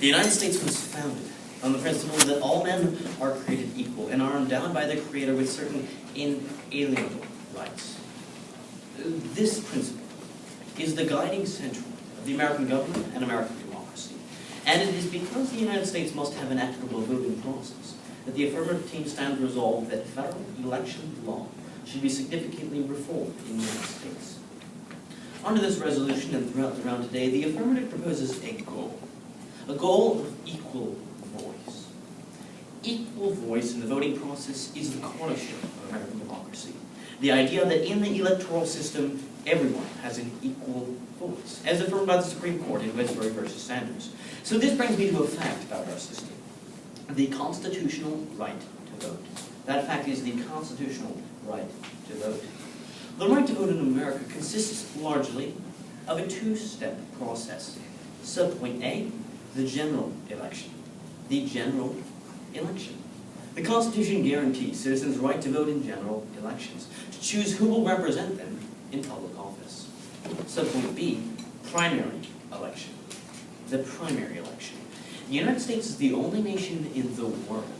The United States was founded on the principle that all men are created equal and are endowed by their Creator with certain inalienable rights. This principle is the guiding central of the American government and American democracy. And it is because the United States must have an equitable voting process that the affirmative team stands resolved that federal election law should be significantly reformed in the United States. Under this resolution and throughout the round today, the affirmative proposes a goal of equal voice. Equal voice in the voting process is the cornerstone of American democracy. The idea that in the electoral system, everyone has an equal voice, as affirmed by the Supreme Court in Westbury versus Sanders. So this brings me to a fact about our system: the constitutional right to vote. That fact is the constitutional right to vote. The right to vote in America consists largely of a two-step process. Subpoint A, the general election. The general election. The Constitution guarantees citizens' right to vote in general elections, to choose who will represent them in public office. Subpoint B, primary election. The primary election. The United States is the only nation in the world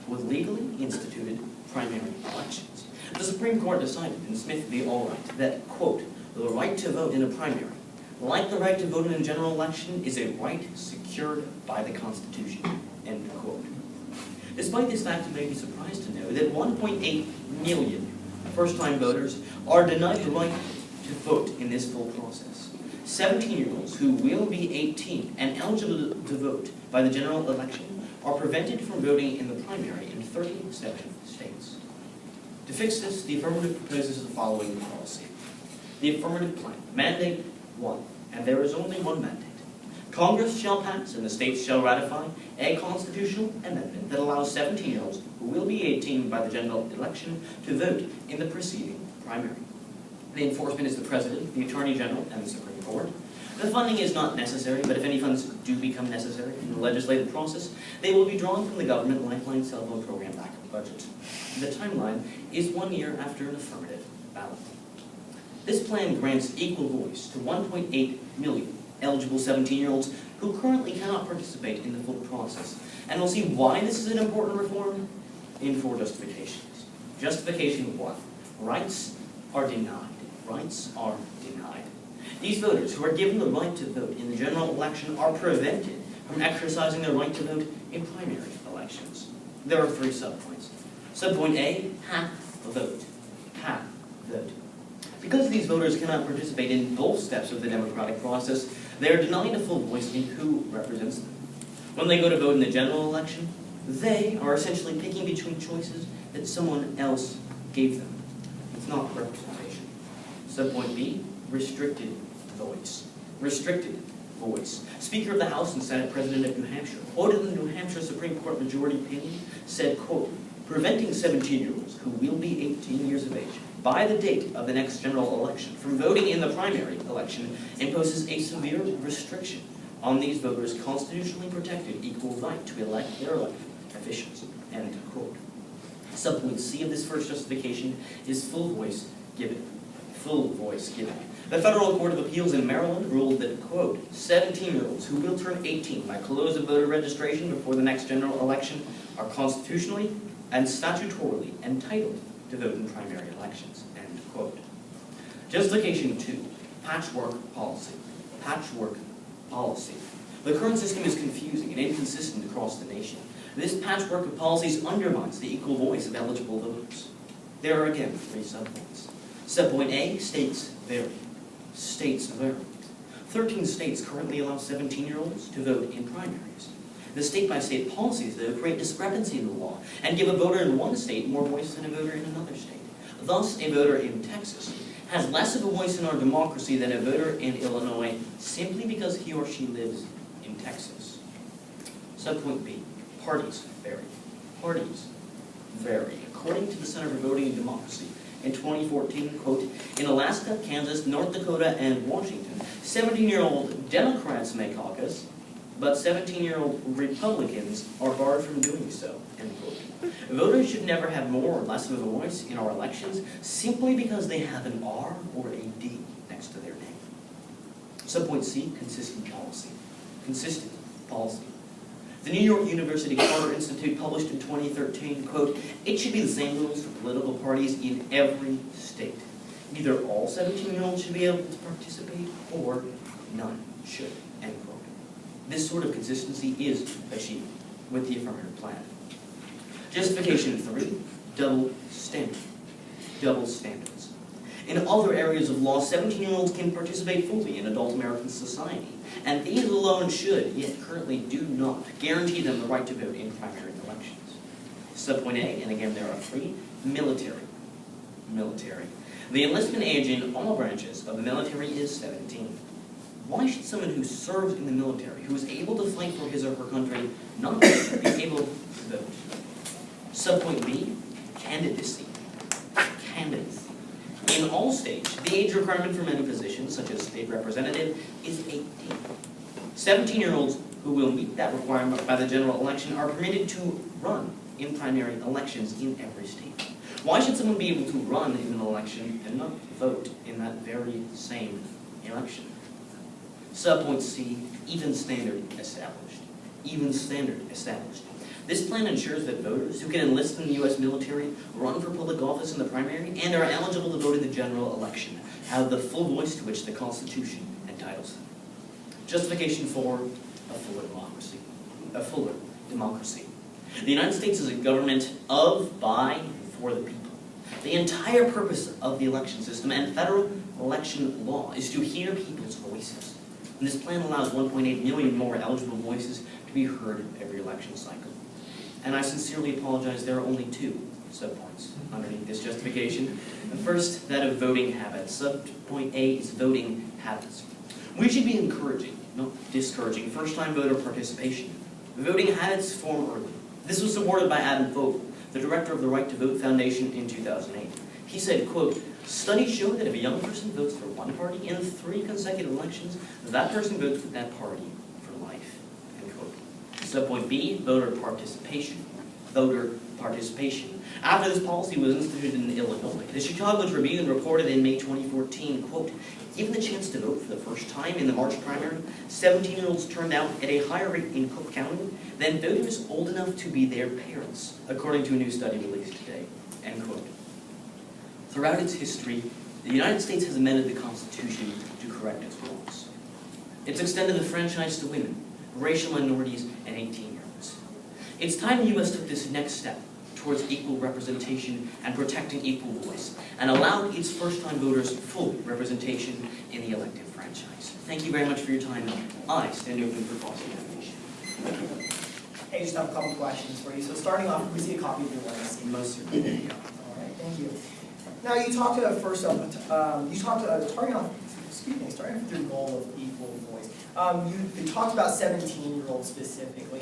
with legally instituted primary elections. The Supreme Court decided in Smith v. Allwright that, quote, the right to vote in a primary, like the right to vote in a general election, is a right secured by the Constitution, end quote. Despite this fact, you may be surprised to know that 1.8 million first-time voters are denied the right to vote in this full process. 17-year-olds who will be 18 and eligible to vote by the general election are prevented from voting in the primary in 37 states. To fix this, the affirmative proposes the following policy. The affirmative plan, mandate 1, and there is only one mandate. Congress shall pass and the states shall ratify a constitutional amendment that allows 17-year-olds who will be 18 by the general election to vote in the preceding primary. The enforcement is the President, the Attorney General, and the Supreme Court. The funding is not necessary, but if any funds do become necessary in the legislative process, they will be drawn from the government Lifeline cell phone program backup budget. The timeline is 1 year after an affirmative ballot. This plan grants equal voice to 1.8 million eligible 17-year-olds who currently cannot participate in the full process. And we'll see why this is an important reform in 4 justifications. Justification 1, rights are denied. Rights are denied. These voters who are given the right to vote in the general election are prevented from exercising their right to vote in primary elections. There are 3 subpoints. Subpoint A, half vote. Half vote. Because these voters cannot participate in both steps of the democratic process, they are denied a full voice in who represents them. When they go to vote in the general election, they are essentially picking between choices that someone else gave them. It's not representation. Subpoint B, restricted voice. Restricted voice. Speaker of the House and Senate President of New Hampshire, quoted in the New Hampshire Supreme Court majority opinion, said, quote, preventing 17-year-olds who will be 18 years of age by the date of the next general election from voting in the primary election imposes a severe restriction on these voters' constitutionally protected equal right to elect their elected officials, end quote. Subpoint C of this first justification is full voice given. Full voice given. The Federal Court of Appeals in Maryland ruled that, quote, 17-year-olds who will turn 18 by close of voter registration before the next general election are constitutionally and statutorily entitled to vote in primary elections, end quote. Justification 2, patchwork policy. Patchwork policy. The current system is confusing and inconsistent across the nation. This patchwork of policies undermines the equal voice of eligible voters. There are again 3 subpoints. Subpoint A, states vary. States vary. 13 states currently allow 17-year-olds to vote in primaries. The state-by-state policies, though, create discrepancy in the law and give a voter in one state more voice than a voter in another state. Thus, a voter in Texas has less of a voice in our democracy than a voter in Illinois simply because he or she lives in Texas. Subpoint B, parties vary. Parties vary. According to the Center for Voting and Democracy, in 2014, quote, in Alaska, Kansas, North Dakota, and Washington, 17-year-old Democrats may caucus, but 17-year-old Republicans are barred from doing so, end quote. Voters should never have more or less of a voice in our elections simply because they have an R or a D next to their name. Subpoint C, consistent policy. Consistent policy. The New York University Carter Institute published in 2013, quote, "It should be the same rules for political parties in every state. Either all 17-year-olds should be able to participate or none should," end quote. This sort of consistency is achieved with the affirmative plan. Justification 3, double standard. Double standards. In other areas of law, 17-year-olds can participate fully in adult American society, and these alone should, yet currently do not, guarantee them the right to vote in primary elections. Subpoint A, and again there are 3, military. Military. The enlistment age in all branches of the military is 17. Why should someone who serves in the military, who is able to fight for his or her country, not be able to vote? Subpoint B, candidacy. Candidacy. In all states, the age requirement for many positions, such as state representative, is 18. 17-year-olds who will meet that requirement by the general election are permitted to run in primary elections in every state. Why should someone be able to run in an election and not vote in that very same election? Subpoint C, even standard established. Even standard established. This plan ensures that voters who can enlist in the U.S. military, run for public office in the primary, and are eligible to vote in the general election have the full voice to which the Constitution entitles them. Justification for a fuller democracy. A fuller democracy. The United States is a government of, by, and for the people. The entire purpose of the election system and federal election law is to hear people's voices. And this plan allows 1.8 million more eligible voices to be heard every election cycle. And I sincerely apologize, there are only 2 subpoints underneath this justification. The first, that of voting habits. Subpoint A is voting habits. We should be encouraging, not discouraging, first-time voter participation. Voting habits form early. This was supported by Adam Fogel, the director of the Right to Vote Foundation in 2008. He said, quote, "Studies show that if a young person votes for one party in 3 consecutive elections, that person votes with that party for life," end quote. Subpoint B, voter participation. Voter participation. After this policy was instituted in Illinois, the Chicago Tribune reported in May 2014, quote, "Given the chance to vote for the first time in the March primary, 17-year-olds turned out at a higher rate in Cook County than voters old enough to be their parents, according to a new study released today," end quote. Throughout its history, the United States has amended the Constitution to correct its wrongs. It's extended the franchise to women, racial minorities, and 18-year-olds. It's time the U.S. took this next step towards equal representation and protecting equal voice, and allowed its first-time voters full representation in the elective franchise. Thank you very much for your time. I stand open for cross-examination. Hey, just have a couple questions for you. So starting off, we see a copy of your legacy. Most certainly. All right, thank you. Now you talked starting with your goal of equal voice. You talked about 17-year-olds specifically.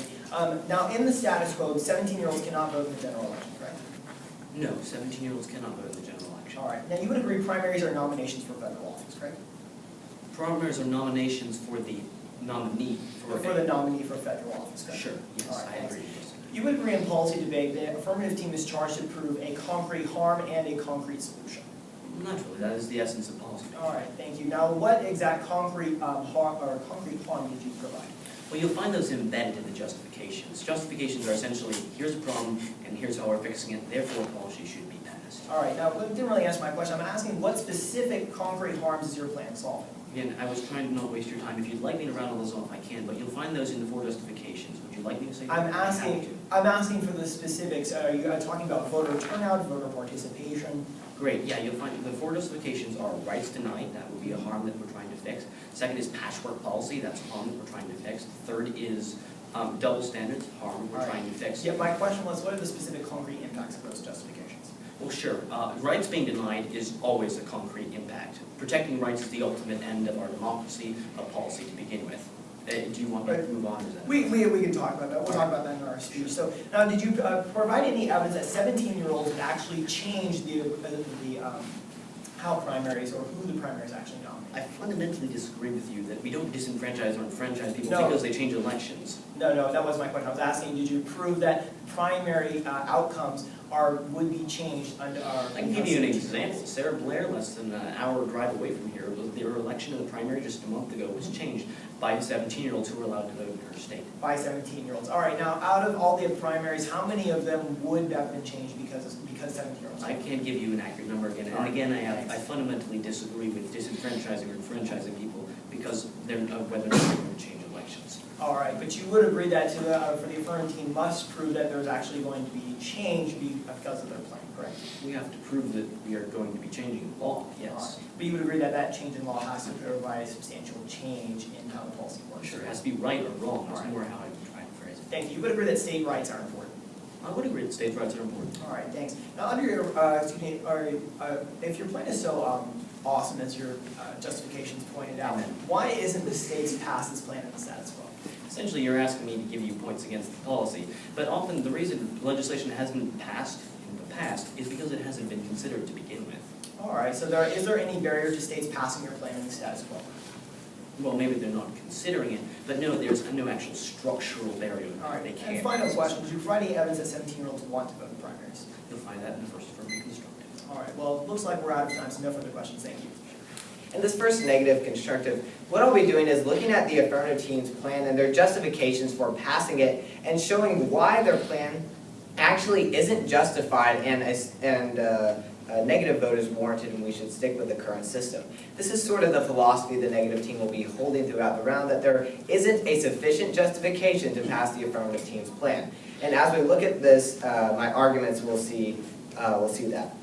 Now in the status quo, 17-year-olds cannot vote in the general election, correct? No, 17-year-olds cannot vote in the general election. All right. Now you would agree primaries are nominations for federal office, correct? Primaries are nominations for the nominee For the nominee for federal office, correct? Sure, yes, All right, I agree. You would agree in policy debate that affirmative team is charged to prove a concrete harm and a concrete solution. Naturally, that is the essence of policy. All right, thank you. Now, what exact concrete harm did you provide? Well, you'll find those embedded in the justifications. Justifications are essentially, here's a problem, and here's how we're fixing it, therefore policy should be passed. All right, now, you didn't really answer my question. I'm asking what specific concrete harms is your plan solving? Again, I was trying to not waste your time. If you'd like me to rattle those off, I can, but you'll find those in the 4 justifications. Would you like me to say that? I'm asking for the specifics. Are you talking about voter turnout, voter participation? Great, yeah, you'll find the 4 justifications are rights denied, that would be a harm that we're trying to fix. Second is patchwork policy, that's a harm that we're trying to fix. Third is double standards, harm we're trying to fix. Yeah, my question was, what are the specific concrete impacts of those justifications? Well, sure. Rights being denied is always a concrete impact. Protecting rights is the ultimate end of our democracy, of policy to begin with. Do you want me to move on? We can talk about that. We'll talk about that in our speech. So now, did you provide any evidence that 17-year-olds would actually change how primaries or who the primaries actually nominate? I fundamentally disagree with you that we don't disenfranchise or enfranchise people because they change elections. No, that wasn't my question. I was asking, did you prove that primary outcomes would be changed under our... I can give you an example. Sarah Blair, less than an hour drive away from here, their election in the primary just a month ago was changed by 17-year-olds who were allowed to vote in her per state. By 17-year-olds. All right, now out of all the primaries, how many of them would have been changed because 17-year-olds? I can't give you an accurate number again, and again, I fundamentally disagree with disenfranchising or enfranchising people because they're whether or not they're going to change elections. All right, but you would agree that for the affirmative team must prove that there's actually going to be change because of their plan, correct? We have to prove that we are going to be changing the law, yes. But you would agree that that change in law has to provide substantial change in how the policy works? Sure, it has to be right or wrong, that's more how I would try to phrase it. Thank you. You would agree that state rights are important? I would agree that states' rights are important. All right, thanks. Now, under your, if your plan is so awesome as your justifications pointed out, Amen. why isn't the states pass this plan in the status quo? Essentially, you're asking me to give you points against the policy, but often the reason legislation hasn't been passed in the past is because it hasn't been considered to begin with. All right, so is there any barrier to states passing your plan in the status quo? Well, maybe they're not considering it, but no, there's no actual structural barrier. All right, They and can't. final question, did you provide any evidence that 17-year-olds want to vote in primaries? You'll find that in the first affirmative constructive. All right, well, it looks like we're out of time, so no further questions. Thank you. In this first negative constructive, what I'll be doing is looking at the affirmative team's plan and their justifications for passing it and showing why their plan actually isn't justified and a negative vote is warranted and we should stick with the current system. This is sort of the philosophy the negative team will be holding throughout the round, that there isn't a sufficient justification to pass the affirmative team's plan. And as we look at this, my arguments, we'll see that.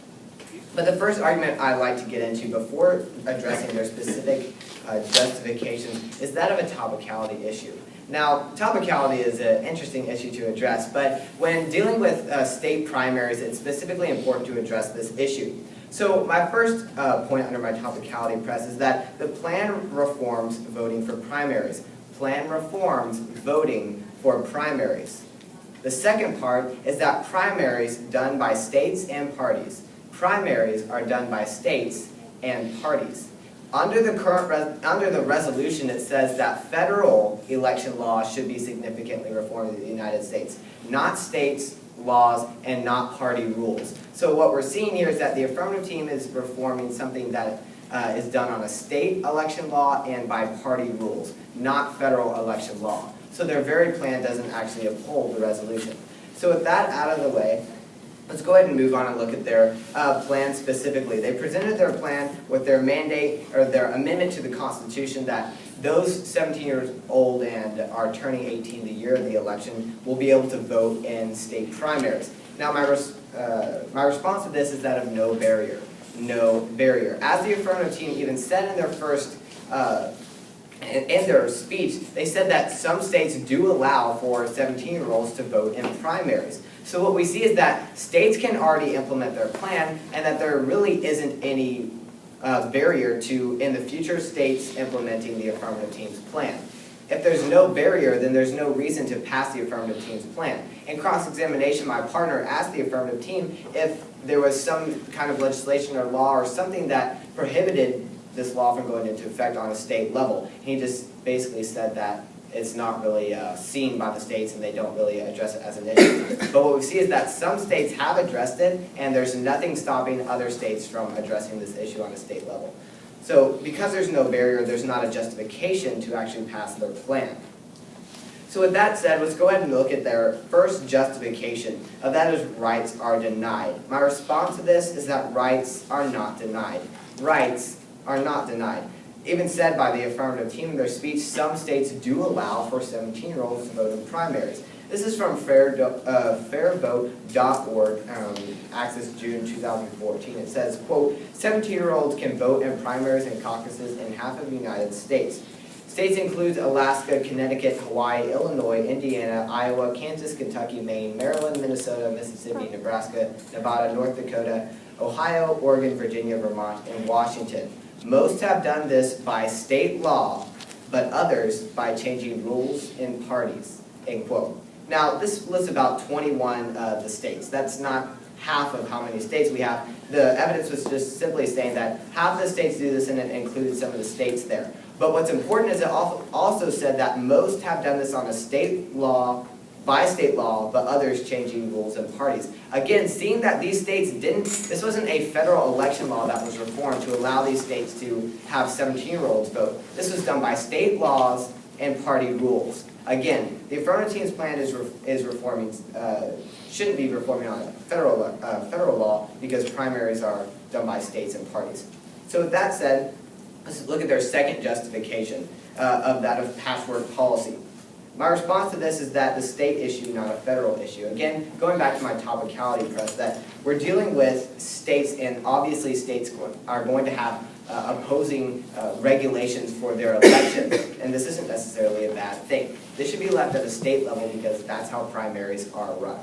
But the first argument I'd like to get into before addressing their specific justifications is that of a topicality issue. Now, topicality is an interesting issue to address, but when dealing with state primaries, it's specifically important to address this issue. So my first point under my topicality press is that the plan reforms voting for primaries. Plan reforms voting for primaries. The second part is that primaries done by states and parties. Primaries are done by states and parties. Under the resolution, it says that federal election laws should be significantly reformed in the United States, not states' laws and not party rules. So what we're seeing here is that the affirmative team is reforming something that is done on a state election law and by party rules, not federal election law. So their very plan doesn't actually uphold the resolution. So with that out of the way, let's go ahead and move on and look at their plan specifically. They presented their plan with their mandate, or their amendment to the Constitution, that those 17 years old and are turning 18 the year of the election will be able to vote in state primaries. Now my response to this is that of no barrier. No barrier. As the affirmative team even said in their first in their speech, they said that some states do allow for 17-year-olds to vote in primaries. So what we see is that states can already implement their plan and that there really isn't any barrier to, in the future, states implementing the affirmative team's plan. If there's no barrier, then there's no reason to pass the affirmative team's plan. In cross-examination, my partner asked the affirmative team if there was some kind of legislation or law or something that prohibited this law from going into effect on a state level. He just basically said that it's not really seen by the states and they don't really address it as an issue. But what we see is that some states have addressed it and there's nothing stopping other states from addressing this issue on a state level. So because there's no barrier, there's not a justification to actually pass their plan. So with that said, let's go ahead and look at their first justification, that is rights are denied. My response to this is that rights are not denied. Rights are not denied. Even said by the affirmative team in their speech, some states do allow for 17-year-olds to vote in primaries. This is from fairvote.org, Access June 2014. It says, quote, 17-year-olds can vote in primaries and caucuses in half of the United States. States include Alaska, Connecticut, Hawaii, Illinois, Indiana, Iowa, Kansas, Kentucky, Maine, Maryland, Minnesota, Mississippi, Nebraska, Nevada, North Dakota, Ohio, Oregon, Virginia, Vermont, and Washington. Most have done this by state law, but others by changing rules in parties, end quote. Now, this lists about 21 of the states. That's not half of how many states we have. The evidence was just simply saying that half the states do this, and it included some of the states there. But what's important is it also said that most have done this on a state law, by state law, but others changing rules and parties. Again, seeing that these states this wasn't a federal election law that was reformed to allow these states to have 17-year-olds vote. This was done by state laws and party rules. Again, the affirmative teams plan is reforming, shouldn't be reforming on federal law because primaries are done by states and parties. So with that said, let's look at their second justification of that of patchwork policy. My response to this is that the state issue, not a federal issue. Again, going back to my topicality press, that we're dealing with states, and obviously states are going to have opposing regulations for their elections, and this isn't necessarily a bad thing. This should be left at the state level because that's how primaries are run.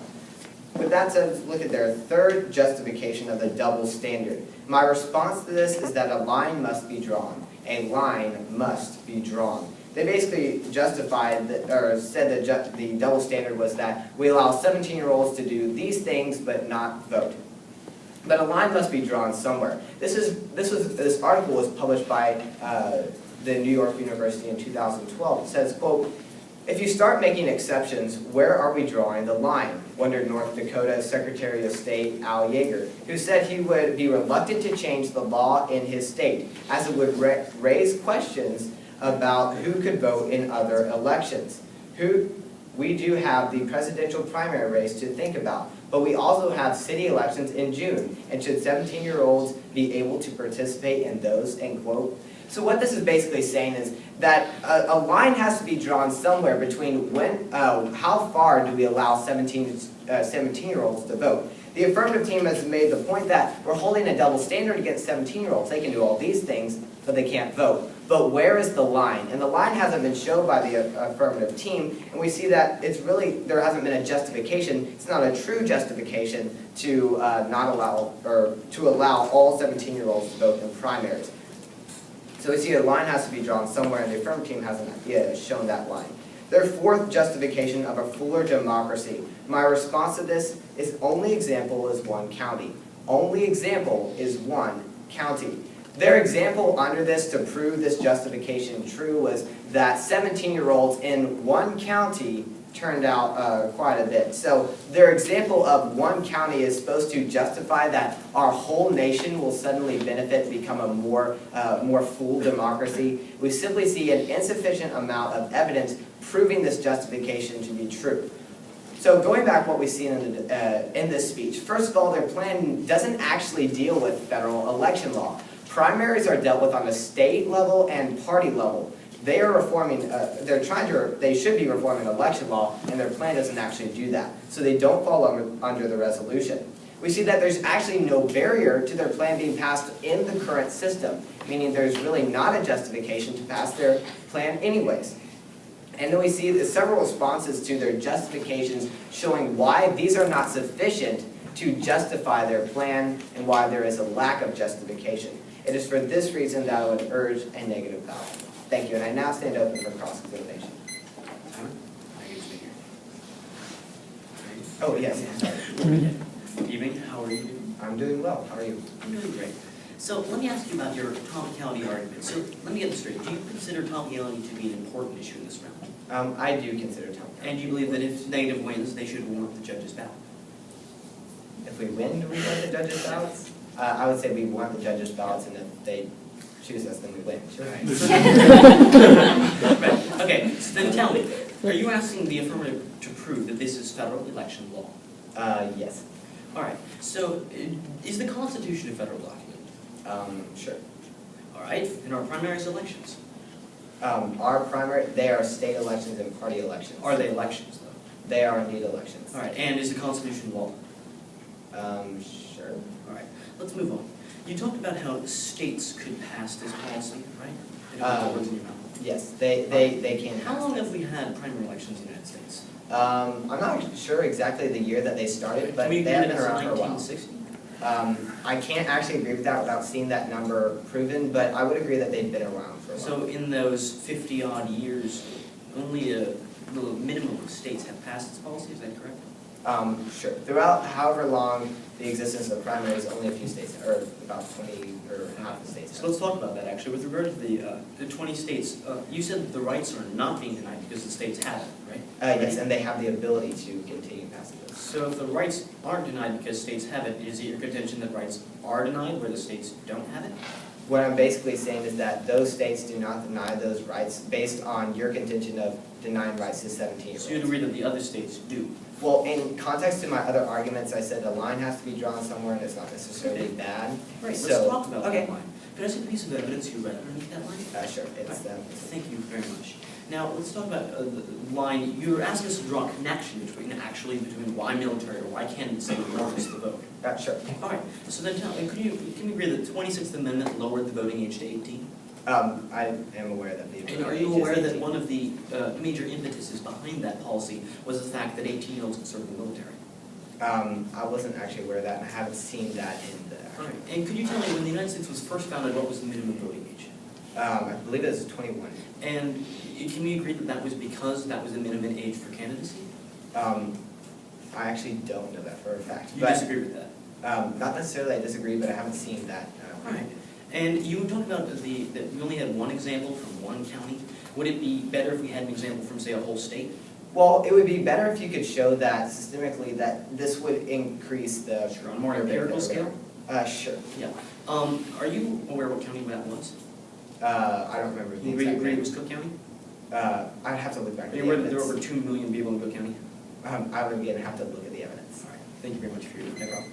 With that said, let's look at their third justification of the double standard. My response to this is that a line must be drawn. A line must be drawn. They basically justified, or said that the double standard was that we allow 17-year-olds to do these things but not vote. But a line must be drawn somewhere. This article was published by the New York University in 2012. It says, quote, "If you start making exceptions, where are we drawing the line?" wondered North Dakota's Secretary of State Al Yeager, who said he would be reluctant to change the law in his state, as it would raise questions about who could vote in other elections. We do have the presidential primary race to think about, but we also have city elections in June, and should 17-year-olds be able to participate in those, end quote. So what this is basically saying is that a line has to be drawn somewhere between how far do we allow 17-year-olds to vote. The affirmative team has made the point that we're holding a double standard against 17-year-olds. They can do all these things, but they can't vote. But where is the line? And the line hasn't been shown by the affirmative team, and we see that there hasn't been a justification. It's not a true justification to not allow, or to allow all 17-year-olds to vote in primaries. So we see a line has to be drawn somewhere, and the affirmative team hasn't yet shown that line. Their fourth justification of a fuller democracy. My response to this is only example is one county. Only example is one county. Their example under this to prove this justification true was that 17-year-olds in one county turned out quite a bit. So their example of one county is supposed to justify that our whole nation will suddenly benefit and become a more full democracy. We simply see an insufficient amount of evidence proving this justification to be true. So going back what we see in this speech, first of all, their plan doesn't actually deal with federal election law. Primaries are dealt with on a state level and party level. They are reforming, they should be reforming election law, and their plan doesn't actually do that. So they don't fall under the resolution. We see that there's actually no barrier to their plan being passed in the current system, meaning there's really not a justification to pass their plan anyways. And then we see several responses to their justifications showing why these are not sufficient to justify their plan and why there is a lack of justification. It is for this reason that I would urge a negative ballot. Thank you, and I now stand open for cross-examination. Oh, yes. Good evening, how are you? I'm doing well. How are you? I'm doing great. So let me ask you about your topicality argument. So let me get this straight. Do you consider topicality to be an important issue in this round? I do consider topicality. And do you believe that if negative wins, they should warrant the judge's ballot? If we win, do we want the judges' ballots? I would say we want the judges' ballots, and if they choose us, then we win. Sure. Right. Okay, so then tell me, are you asking the affirmative to prove that this is federal election law? Yes. All right, so is the Constitution a federal document? Sure. All right, and our primaries elections? They are state elections and party elections. Are they elections, though? They are indeed elections. All right, and is the Constitution law? Sure. All right, let's move on. You talked about how states could pass this policy, right? They don't put words in your mouth. Yes, they can. How long have we had primary elections in the United States? I'm not sure exactly the year that they started, but Can we they agree have that been it's around for a while. 1960? I can't actually agree with that without seeing that number proven, but I would agree that they've been around for a while. So in those 50-odd years, only a little minimum of states have passed this policy, is that correct? Sure. Throughout however long the existence of primaries, only a few states, or about 20 or half the states. So let's talk about that actually. With regard to the 20 states, you said that the rights are not being denied because the states have it, right? Yes, and they have the ability to continue passing those. So if the rights aren't denied because states have it, is it your contention that rights are denied where the states don't have it? What I'm basically saying is that those states do not deny those rights based on your contention of denying rights to 17-year-olds. So you'd agree that the other states do? Well, in context to my other arguments, I said the line has to be drawn somewhere and it's not necessarily bad. Right, let's So- talk about okay. that line. Could I see the piece of evidence you read underneath that line? Sure, it's, Thank you very much. Now, let's talk about the line. You're asking us to draw a connection between why military or why candidates say regardless of the vote. sure. All right, so then can we agree that the 26th Amendment lowered the voting age to 18? I am aware that the. And are you aware that one of the major impetuses behind that policy was the fact that 18-year-olds could serve in the military? I wasn't actually aware of that, and I haven't seen that in the. All right, and could you tell me, when the United States was first founded, what was the minimum voting age? I believe it was 21. And can we agree that that was because that was the minimum age for candidacy? I actually don't know that for a fact. You but, disagree with that? Not necessarily I disagree, but I haven't seen that. All right. And you talked about that we only had one example from one county. Would it be better if we had an example from, say, a whole state? Well, it would be better if you could show that systemically that this would increase the. Sure, on a more empirical scale? Sure. Yeah. Are you aware what county that was? I don't remember the You exact agree it name. was Cook County? I'd have to look back at Are you the aware that there are evidence. over 2 million people in Cook County? I would again have to look at the evidence. All right. Thank you very much for your time.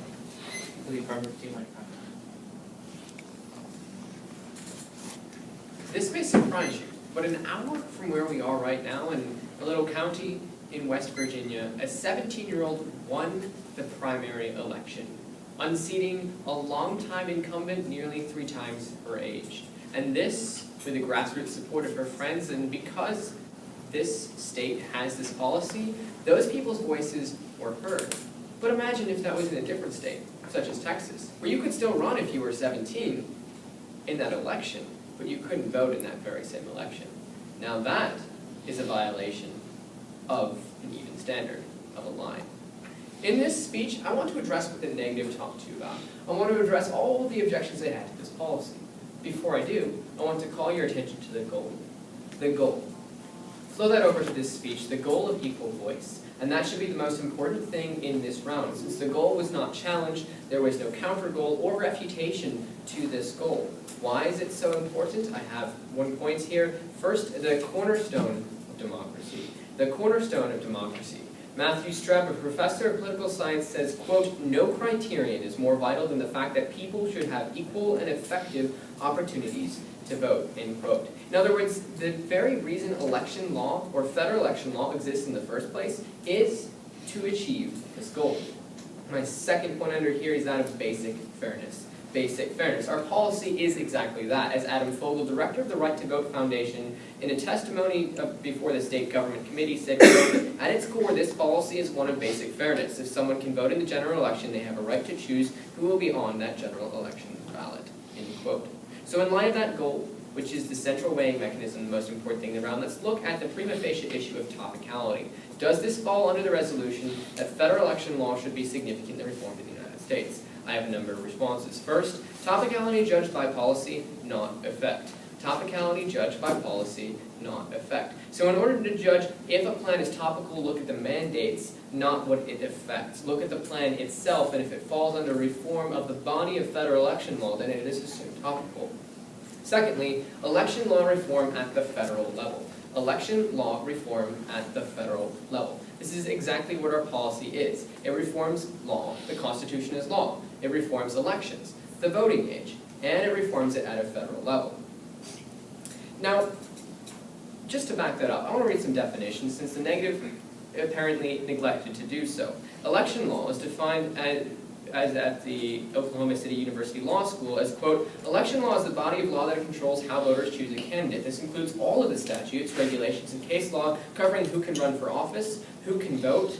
No problem. This may surprise you, but an hour from where we are right now in a little county in West Virginia, a 17-year-old won the primary election, unseating a longtime incumbent nearly 3 times her age. And this with the grassroots support of her friends, and because this state has this policy, those people's voices were heard. But imagine if that was in a different state, such as Texas, where you could still run if you were 17 in that election, but you couldn't vote in that very same election. Now that is a violation of an even standard, of a line. In this speech, I want to address what the negative talked to you about. I want to address all the objections they had to this policy. Before I do, I want to call your attention to the goal. The goal. Flow that over to this speech, the goal of equal voice. And that should be the most important thing in this round. Since the goal was not challenged, there was no counter goal or refutation to this goal. Why is it so important? I have 1 point here. First, the cornerstone of democracy. The cornerstone of democracy. Matthew Streb, a professor of political science, says, quote, "No criterion is more vital than the fact that people should have equal and effective opportunities to vote," end quote. In other words, the very reason election law or federal election law exists in the first place is to achieve this goal. My second point under here is that of basic fairness. Basic fairness. Our policy is exactly that. As Adam Fogel, director of the Right to Vote Foundation, in a testimony before the state government committee said, quote, "At its core, this policy is one of basic fairness. If someone can vote in the general election, they have a right to choose who will be on that general election ballot," end quote. So in light of that goal, which is the central weighing mechanism, the most important thing in the round, let's look at the prima facie issue of topicality. Does this fall under the resolution that federal election law should be significantly reformed in the United States? I have a number of responses. First, topicality judged by policy, not effect. Topicality judged by policy, not effect. So in order to judge if a plan is topical, look at the mandates, not what it affects. Look at the plan itself, and if it falls under reform of the body of federal election law, then it is assumed topical. Secondly, election law reform at the federal level. Election law reform at the federal level. This is exactly what our policy is. It reforms law. The Constitution is law. It reforms elections, the voting age, and it reforms it at a federal level. Now, just to back that up, I want to read some definitions since the negative apparently neglected to do so. Election law is defined as at the Oklahoma City University Law School as, quote, "Election law is the body of law that controls how voters choose a candidate. This includes all of the statutes, regulations, and case law covering who can run for office, who can vote,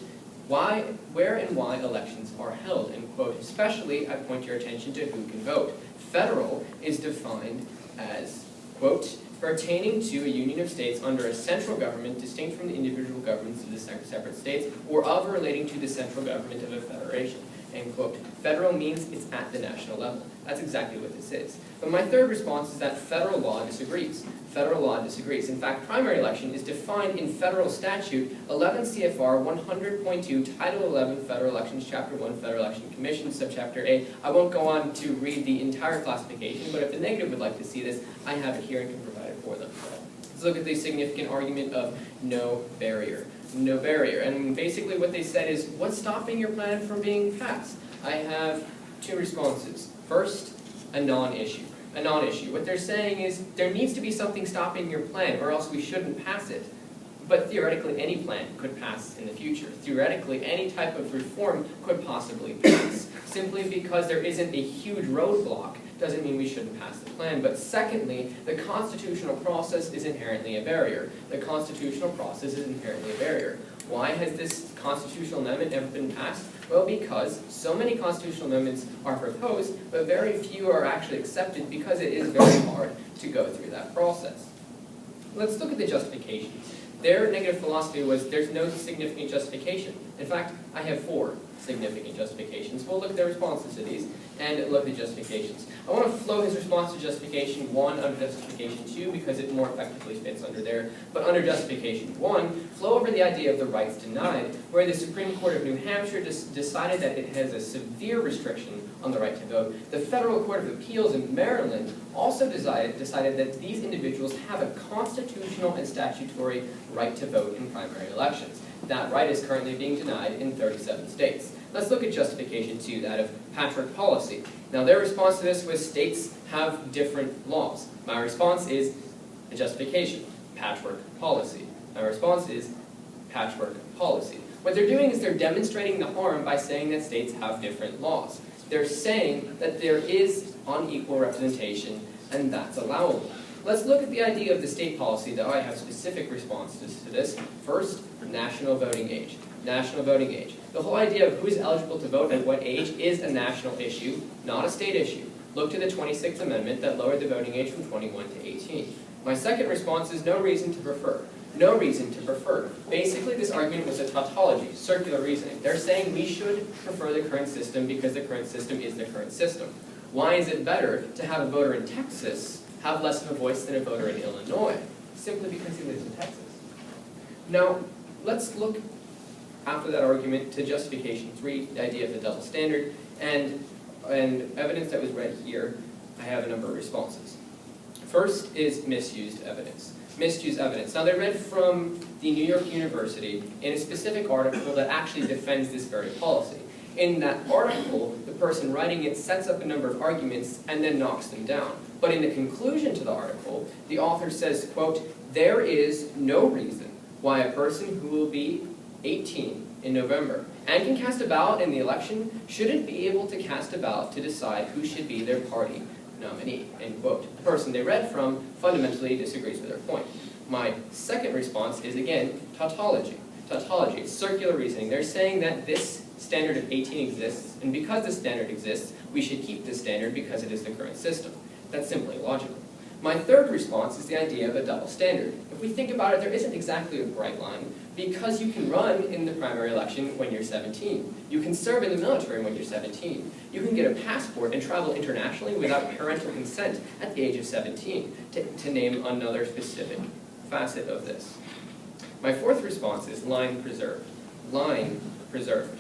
why, where and why elections are held," end quote. Especially, I point your attention to who can vote. Federal is defined as, quote, pertaining to a union of states under a central government distinct from the individual governments of the separate states, or of or relating to the central government of a federation. End quote. Federal means it's at the national level. That's exactly what this is. But my third response is that federal law disagrees. Federal law disagrees. In fact, primary election is defined in federal statute 11 CFR 100.2, Title 11, Federal Elections, Chapter 1, Federal Election Commission, Subchapter A. I won't go on to read the entire classification, but if the negative would like to see this, I have it here and can provide it for them. Let's look at the significant argument of no barrier. No barrier. And basically what they said is, what's stopping your plan from being passed? I have two responses. First, a non-issue. A non-issue. What they're saying is, there needs to be something stopping your plan, or else we shouldn't pass it. But theoretically, any plan could pass in the future. Theoretically, any type of reform could possibly pass. Simply because there isn't a huge roadblock doesn't mean we shouldn't pass the plan. But secondly, the constitutional process is inherently a barrier. The constitutional process is inherently a barrier. Why has this constitutional amendment never been passed? Well, because so many constitutional amendments are proposed, but very few are actually accepted because it is very hard to go through that process. Let's look at the justifications. Their negative philosophy was there's no significant justification. In fact, I have 4 significant justifications. We'll look at their responses to these and look at the justifications. I want to flow his response to justification 1 under justification 2 because it more effectively fits under there. But under justification 1, flow over the idea of the rights denied, where the Supreme Court of New Hampshire decided that it has a severe restriction on the right to vote. The Federal Court of Appeals in Maryland also decided that these individuals have a constitutional and statutory right to vote in primary elections. That right is currently being denied in 37 states. Let's look at justification 2, that of patchwork policy. Now their response to this was states have different laws. My response is a justification, patchwork policy. My response is patchwork policy. What they're doing is they're demonstrating the harm by saying that states have different laws. They're saying that there is unequal representation and that's allowable. Let's look at the idea of the state policy, though I have specific responses to this. First, national voting age. National voting age. The whole idea of who's eligible to vote at what age is a national issue, not a state issue. Look to the 26th Amendment that lowered the voting age from 21 to 18. My second response is no reason to prefer. No reason to prefer. Basically, this argument was a tautology, circular reasoning. They're saying we should prefer the current system because the current system is the current system. Why is it better to have a voter in Texas have less of a voice than a voter in Illinois? Simply because he lives in Texas. Now, let's look after that argument to justification 3, the idea of the double standard, and evidence that was read here. I have a number of responses. First is misused evidence. Misused evidence. Now, they read from the New York University in a specific article that actually defends this very policy. In that article, the person writing it sets up a number of arguments and then knocks them down. But in the conclusion to the article, the author says, quote, there is no reason why a person who will be 18 in November and can cast a ballot in the election shouldn't be able to cast a ballot to decide who should be their party nominee, end quote. The person they read from fundamentally disagrees with their point. My second response is, again, tautology. Tautology, circular reasoning. They're saying that this standard of 18 exists, and because this standard exists, we should keep this standard because it is the current system. That's simply illogical. My third response is the idea of a double standard. If we think about it, there isn't exactly a bright line because you can run in the primary election when you're 17. You can serve in the military when you're 17. You can get a passport and travel internationally without parental consent at the age of 17, to name another specific facet of this. My fourth response is line preserved. Line preserved.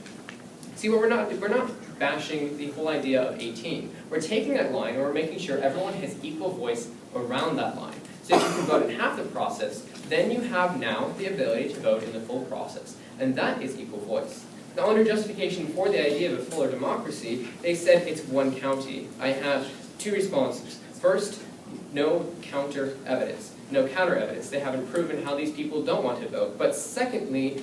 See, we're not bashing the whole idea of 18. We're taking that line and we're making sure everyone has equal voice around that line. So if you can vote in half the process, then you have now the ability to vote in the full process. And that is equal voice. Now, under justification for the idea of a fuller democracy, they said it's one county. I have two responses. First, no counter evidence. No counter evidence. They haven't proven how these people don't want to vote. But secondly,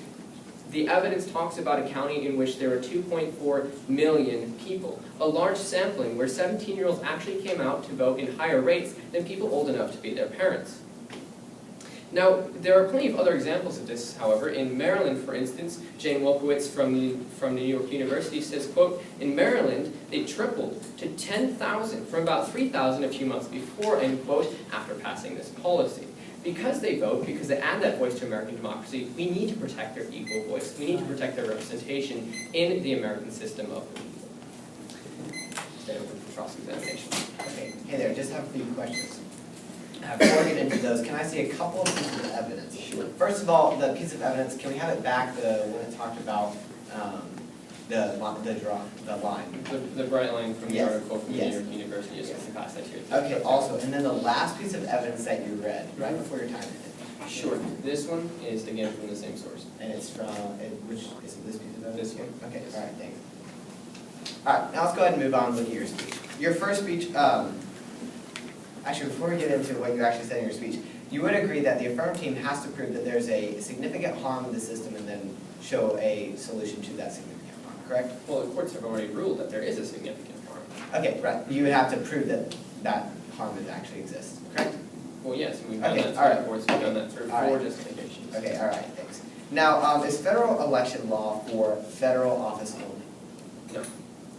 the evidence talks about a county in which there are 2.4 million people, a large sampling where 17-year-olds actually came out to vote in higher rates than people old enough to be their parents. Now, there are plenty of other examples of this, however. In Maryland, for instance, Jane Wolkowitz from New York University says, quote, in Maryland, they tripled to 10,000 from about 3,000 a few months before, end quote, after passing this policy. Because they vote, because they add that voice to American democracy, we need to protect their equal voice. We need to protect their representation in the American system of the people. Stay open for cross-examination. Okay, hey there, just have a few questions. Before we get into those, can I see a couple of pieces of evidence? Sure. First of all, the piece of evidence, can we have it back, when it talked about the line? The bright line from the Yes. article from Yes. New York University is going to pass that here. Okay, also, and then the last piece of evidence that you read, right before your time ended. Sure. This one is, again, from the same source. And it's from, which, is it this piece of evidence? This one. Okay, all right, thanks. All right, now let's go ahead and move on with your speech. Your first speech, actually, before we get into what you actually said in your speech, you would agree that the affirmative team has to prove that there's a significant harm in the system and then show a solution to that significant harm, correct? Well, the courts have already ruled that there is a significant harm. Okay, right, you would have to prove that that harm actually exists, correct? Well, yes, and we've done Okay, that all right. through the courts, we've done that through All right. 4 justifications. Okay, all right, thanks. Now, is federal election law for federal office only? No.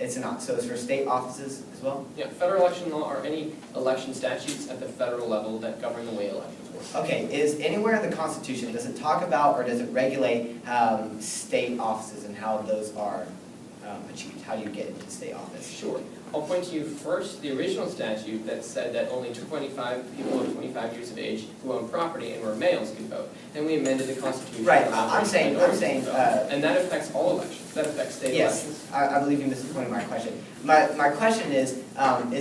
It's not, so it's for state offices as well? Yeah, federal election law are any election statutes at the federal level that govern the way elections work. Okay, is anywhere in the Constitution, does it talk about or does it regulate state offices and how those are achieved? How do you get into state office? Sure. I'll point to you first the original statute that said that only 25 people of 25 years of age who own property and were males could vote. Then we amended the Constitution. Right, to allow I'm saying, minorities to vote. uh, And that affects all elections. That affects state yes, elections. I believe you missed the point of my question. My question is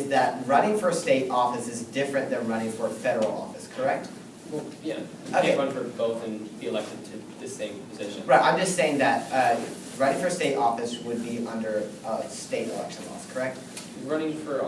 that running for state office is different than running for federal office, correct? Well, yeah, you Okay. can't run for both and be elected to the same position. Right, I'm just saying that running for state office would be under state election laws, correct? Running for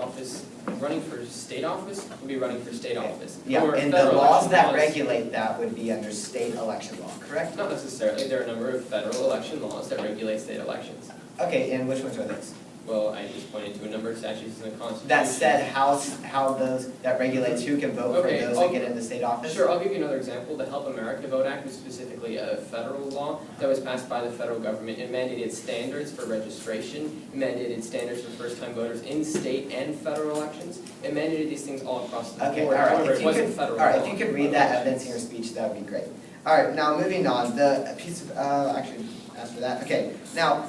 state office would be running for state office. Yeah, Or and the federal laws election that regulate that would be under state election law, correct? Not necessarily. There are a number of federal election laws that regulate state elections. Okay, and which ones are those? Well, I just pointed to a number of statutes in the Constitution. That said, how those, that regulates who can vote for Okay, those that get into state office? Sure, I'll give you another example. The Help America Vote Act was specifically a federal law that was passed by the federal government. It mandated standards for registration. It mandated standards for first-time voters in state and federal elections. It mandated these things all across the board. Okay, all right, However, if it you wasn't could, federal all right, law. if you could read that evidence in your speech, that would be great. All right, now moving on, the piece of, actually, as for that, okay, now,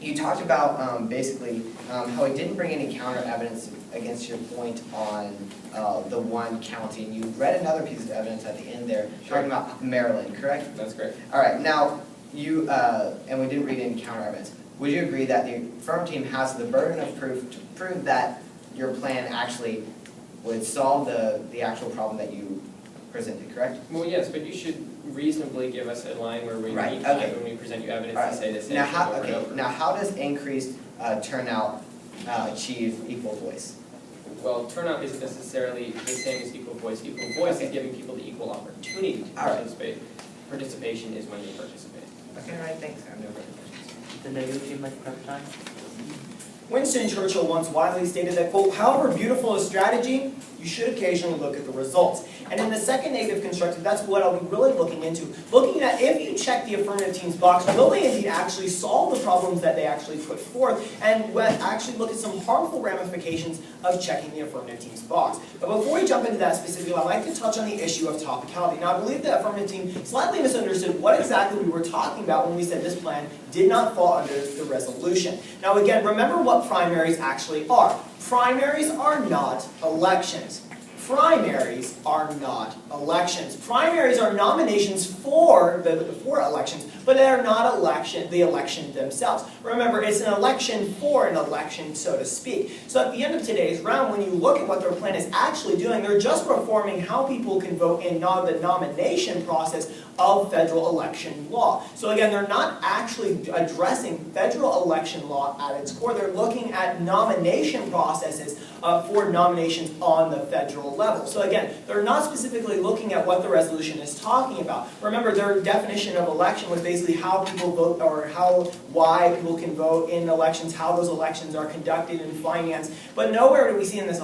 you talked about basically how it didn't bring any counter evidence against your point on the one county, and you read another piece of evidence at the end there, talking about Maryland, correct? That's correct. All right, now, you, and we didn't read any counter evidence. Would you agree that the firm team has the burden of proof to prove that your plan actually would solve the actual problem that you presented, correct? Well, yes, but you should reasonably give us a line where we Right, need okay. time when we present you evidence All to right. say the same Now thing how, over and okay, over. now how does increased turnout achieve equal voice? Well, turnout isn't necessarily the same as equal voice. Equal voice Okay. is giving people the equal opportunity to All right. participate. Participation is when you participate. Okay, all right, thanks, I have no further questions. The negative team like prep time? Winston Churchill once widely stated that, quote, however beautiful a strategy, you should occasionally look at the results. And in the second negative constructive, that's what I'll be really looking into. Looking at if you check the affirmative team's box, will they indeed actually solve the problems that they actually put forth? And actually look at some harmful ramifications of checking the affirmative team's box. But before we jump into that specifically, I'd like to touch on the issue of topicality. Now, I believe the affirmative team slightly misunderstood what exactly we were talking about when we said this plan did not fall under the resolution. Now, again, remember what primaries actually are. Primaries are not elections. Primaries are not elections. Primaries are nominations for elections, but they are not the election themselves. Remember, it's an election for an election, so to speak. So at the end of today's round, when you look at what their plan is actually doing, they're just reforming how people can vote in the nomination process of federal election law. So again, they're not actually addressing federal election law at its core. They're looking at nomination processes for nominations on the federal level. So again, they're not specifically looking at what the resolution is talking about. Remember, their definition of election was basically how people vote, or why people can vote in elections, how those elections are conducted and financed. But nowhere do we see in this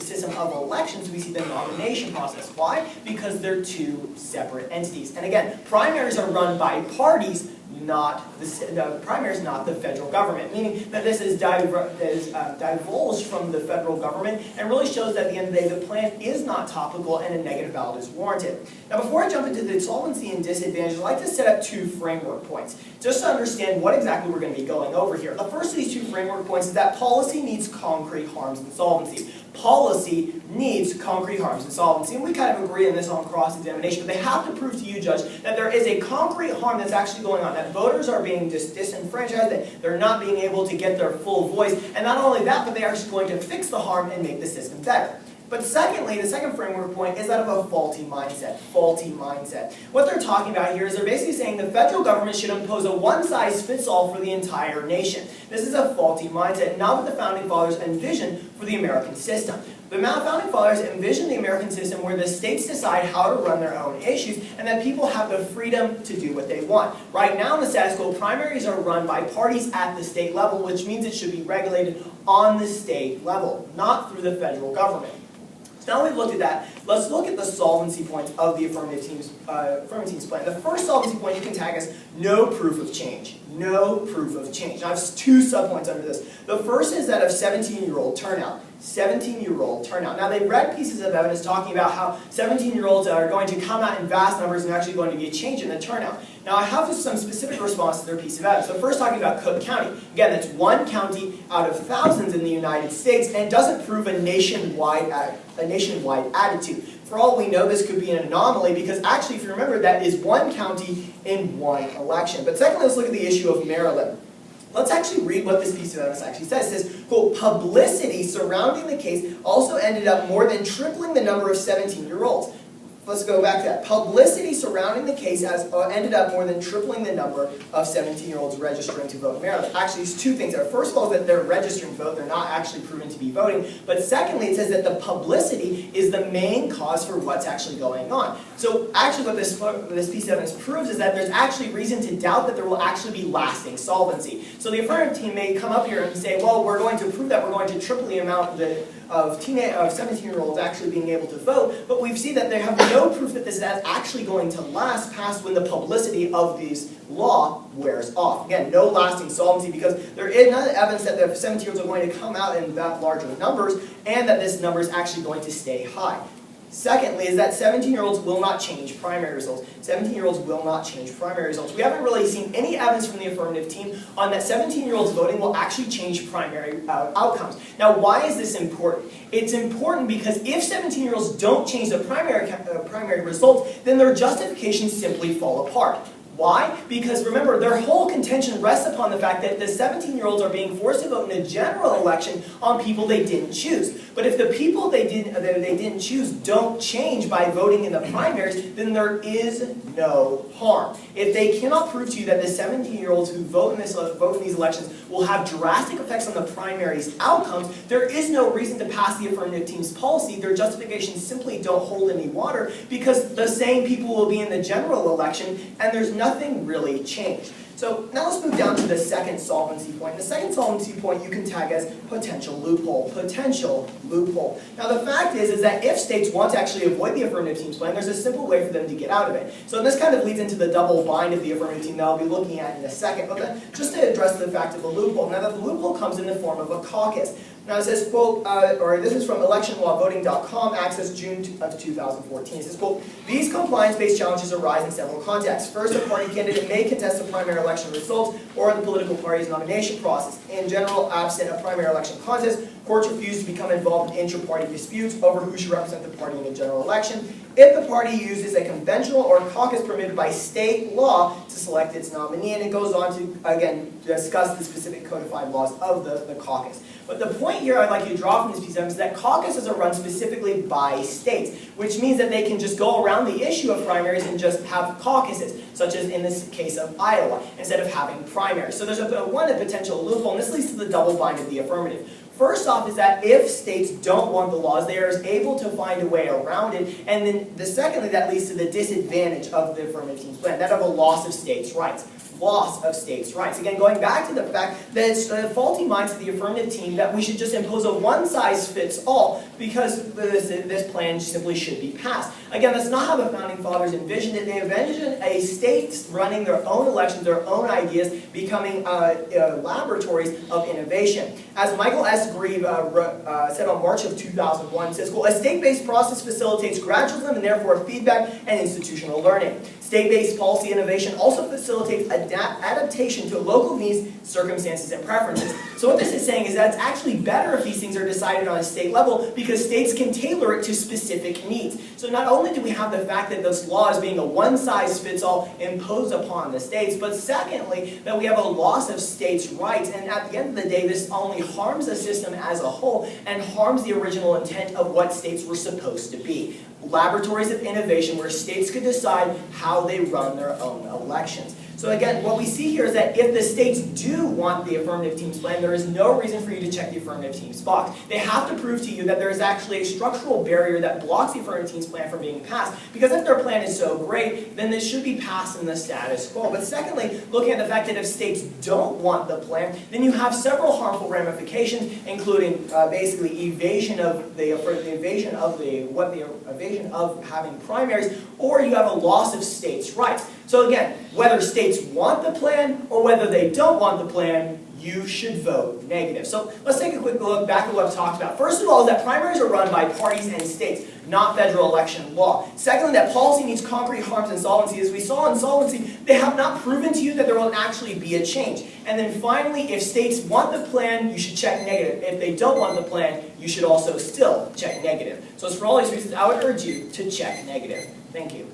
system of elections, we see the nomination process. Why? Because they're two separate entities. And again, primaries are run by parties, not the primaries, not the federal government, meaning that this is divulged from the federal government and really shows that at the end of the day, the plan is not topical and a negative ballot is warranted. Now, before I jump into the solvency and disadvantage, I'd like to set up two framework points, just to understand what exactly we're going to be going over here. The first of these two framework points is that policy needs concrete harms and solvency. Policy needs concrete harms and solvency, and we kind of agree on this on cross-examination, but they have to prove to you, Judge, that there is a concrete harm that's actually going on, that voters are being disenfranchised, that they're not being able to get their full voice, and not only that, but they are actually going to fix the harm and make the system better. But secondly, the second framework point is that of a faulty mindset. Faulty mindset. What they're talking about here is they're basically saying the federal government should impose a one-size-fits-all for the entire nation. This is a faulty mindset, not what the Founding Fathers envisioned for the American system. The Founding Fathers envisioned the American system where the states decide how to run their own issues and that people have the freedom to do what they want. Right now in the status quo, primaries are run by parties at the state level, which means it should be regulated on the state level, not through the federal government. So now we've looked at that, let's look at the solvency points of the affirmative team's plan. The first solvency point you can tag as no proof of change. No proof of change. Now I have two subpoints under this. The first is that of 17-year-old turnout. 17-year-old turnout. Now they read pieces of evidence talking about how 17-year-olds are going to come out in vast numbers and actually going to be a change in the turnout. Now I have some specific response to their piece of evidence. So first talking about Cook County. Again, that's one county out of thousands in the United States, and it doesn't prove a nationwide attitude. For all we know, this could be an anomaly because actually, if you remember, that is one county in one election. But secondly, let's look at the issue of Maryland. Let's actually read what this piece of evidence actually says. It says, quote, publicity surrounding the case also ended up more than tripling the number of 17-year-olds. Let's go back to that. Publicity surrounding the case has ended up more than tripling the number of 17-year-olds registering to vote in Maryland. Actually, it's two things there. First of all, is that they're registering to vote. They're not actually proven to be voting. But secondly, it says that the publicity is the main cause for what's actually going on. So actually what this piece of evidence proves is that there's actually reason to doubt that there will actually be lasting solvency. So the affirmative team may come up here and say, well, we're going to prove that we're going to triple the amount of 17-year-olds actually being able to vote, but we see that they have no proof that this is actually going to last past when the publicity of this law wears off. Again, no lasting solvency because there is none evidence that the 17-year-olds are going to come out in that larger numbers and that this number is actually going to stay high. Secondly, is that 17-year-olds will not change primary results. 17-year-olds will not change primary results. We haven't really seen any evidence from the affirmative team on that 17-year-olds voting will actually change primary outcomes. Now, why is this important? It's important because if 17-year-olds don't change the primary results, then their justifications simply fall apart. Why? Because remember, their whole contention rests upon the fact that the 17-year-olds are being forced to vote in a general election on people they didn't choose. But if the people they didn't choose don't change by voting in the primaries, then there is no harm. If they cannot prove to you that the 17-year-olds who vote in these elections will have drastic effects on the primaries' outcomes, there is no reason to pass the affirmative team's policy. Their justifications simply don't hold any water because the same people will be in the general election and there's nothing really changed. So now let's move down to the second solvency point. The second solvency point you can tag as potential loophole. Potential loophole. Now the fact is that if states want to actually avoid the affirmative team's plan, there's a simple way for them to get out of it. So this kind of leads into the double bind of the affirmative team that I'll be looking at in a second. But then, just to address the fact of the loophole. Now the loophole comes in the form of a caucus. Now it says, quote, this is from electionlawvoting.com, access June of 2014. It says, quote, these compliance-based challenges arise in several contexts. First, a party candidate may contest the primary election results or the political party's nomination process. In general, absent a primary election contest, courts refuse to become involved in intra-party disputes over who should represent the party in a general election. if the party uses a conventional or caucus permitted by state law to select its nominee. And it goes on to, again, discuss the specific codified laws of the caucus. But the point here I'd like you to draw from this piece is that caucuses are run specifically by states, which means that they can just go around the issue of primaries and just have caucuses, such as in this case of Iowa, instead of having primaries. So there's a potential loophole, and this leads to the double bind of the affirmative. First off is that if states don't want the laws, they are able to find a way around it. And then secondly, that leads to the disadvantage of the affirmative team's plan, that of a loss of states' rights. Loss of states' rights. Again, going back to the fact that it's a faulty mindset of the affirmative team that we should just impose a one-size-fits-all because this plan simply should be passed. Again, that's not how the Founding Fathers envisioned it. They envisioned a state running their own elections, their own ideas, becoming laboratories of innovation. As Michael S. Grieve said on March of 2001, says, quote, a state-based process facilitates gradualism and therefore feedback and institutional learning. State-based policy innovation also facilitates adaptation to local needs, circumstances, and preferences. So what this is saying is that it's actually better if these things are decided on a state level because states can tailor it to specific needs. So not only do we have the fact that this law is being a one-size-fits-all imposed upon the states, but secondly, that we have a loss of states' rights. And at the end of the day, this only harms the system as a whole and harms the original intent of what states were supposed to be. Laboratories of innovation where states could decide how they run their own elections. So again, what we see here is that if the states do want the affirmative team's plan, there is no reason for you to check the affirmative team's box. They have to prove to you that there is actually a structural barrier that blocks the affirmative team's plan from being passed. Because if their plan is so great, then this should be passed in the status quo. But secondly, looking at the fact that if states don't want the plan, then you have several harmful ramifications, including basically evasion of having primaries, or you have a loss of states' rights. So again, whether states want the plan or whether they don't want the plan, you should vote negative. So let's take a quick look back at what I've talked about. First of all, is that primaries are run by parties and states, not federal election law. Secondly, that policy needs concrete harms and solvency. As we saw in solvency, they have not proven to you that there will actually be a change. And then finally, if states want the plan, you should check negative. If they don't want the plan, you should also still check negative. So for all these reasons, I would urge you to check negative. Thank you.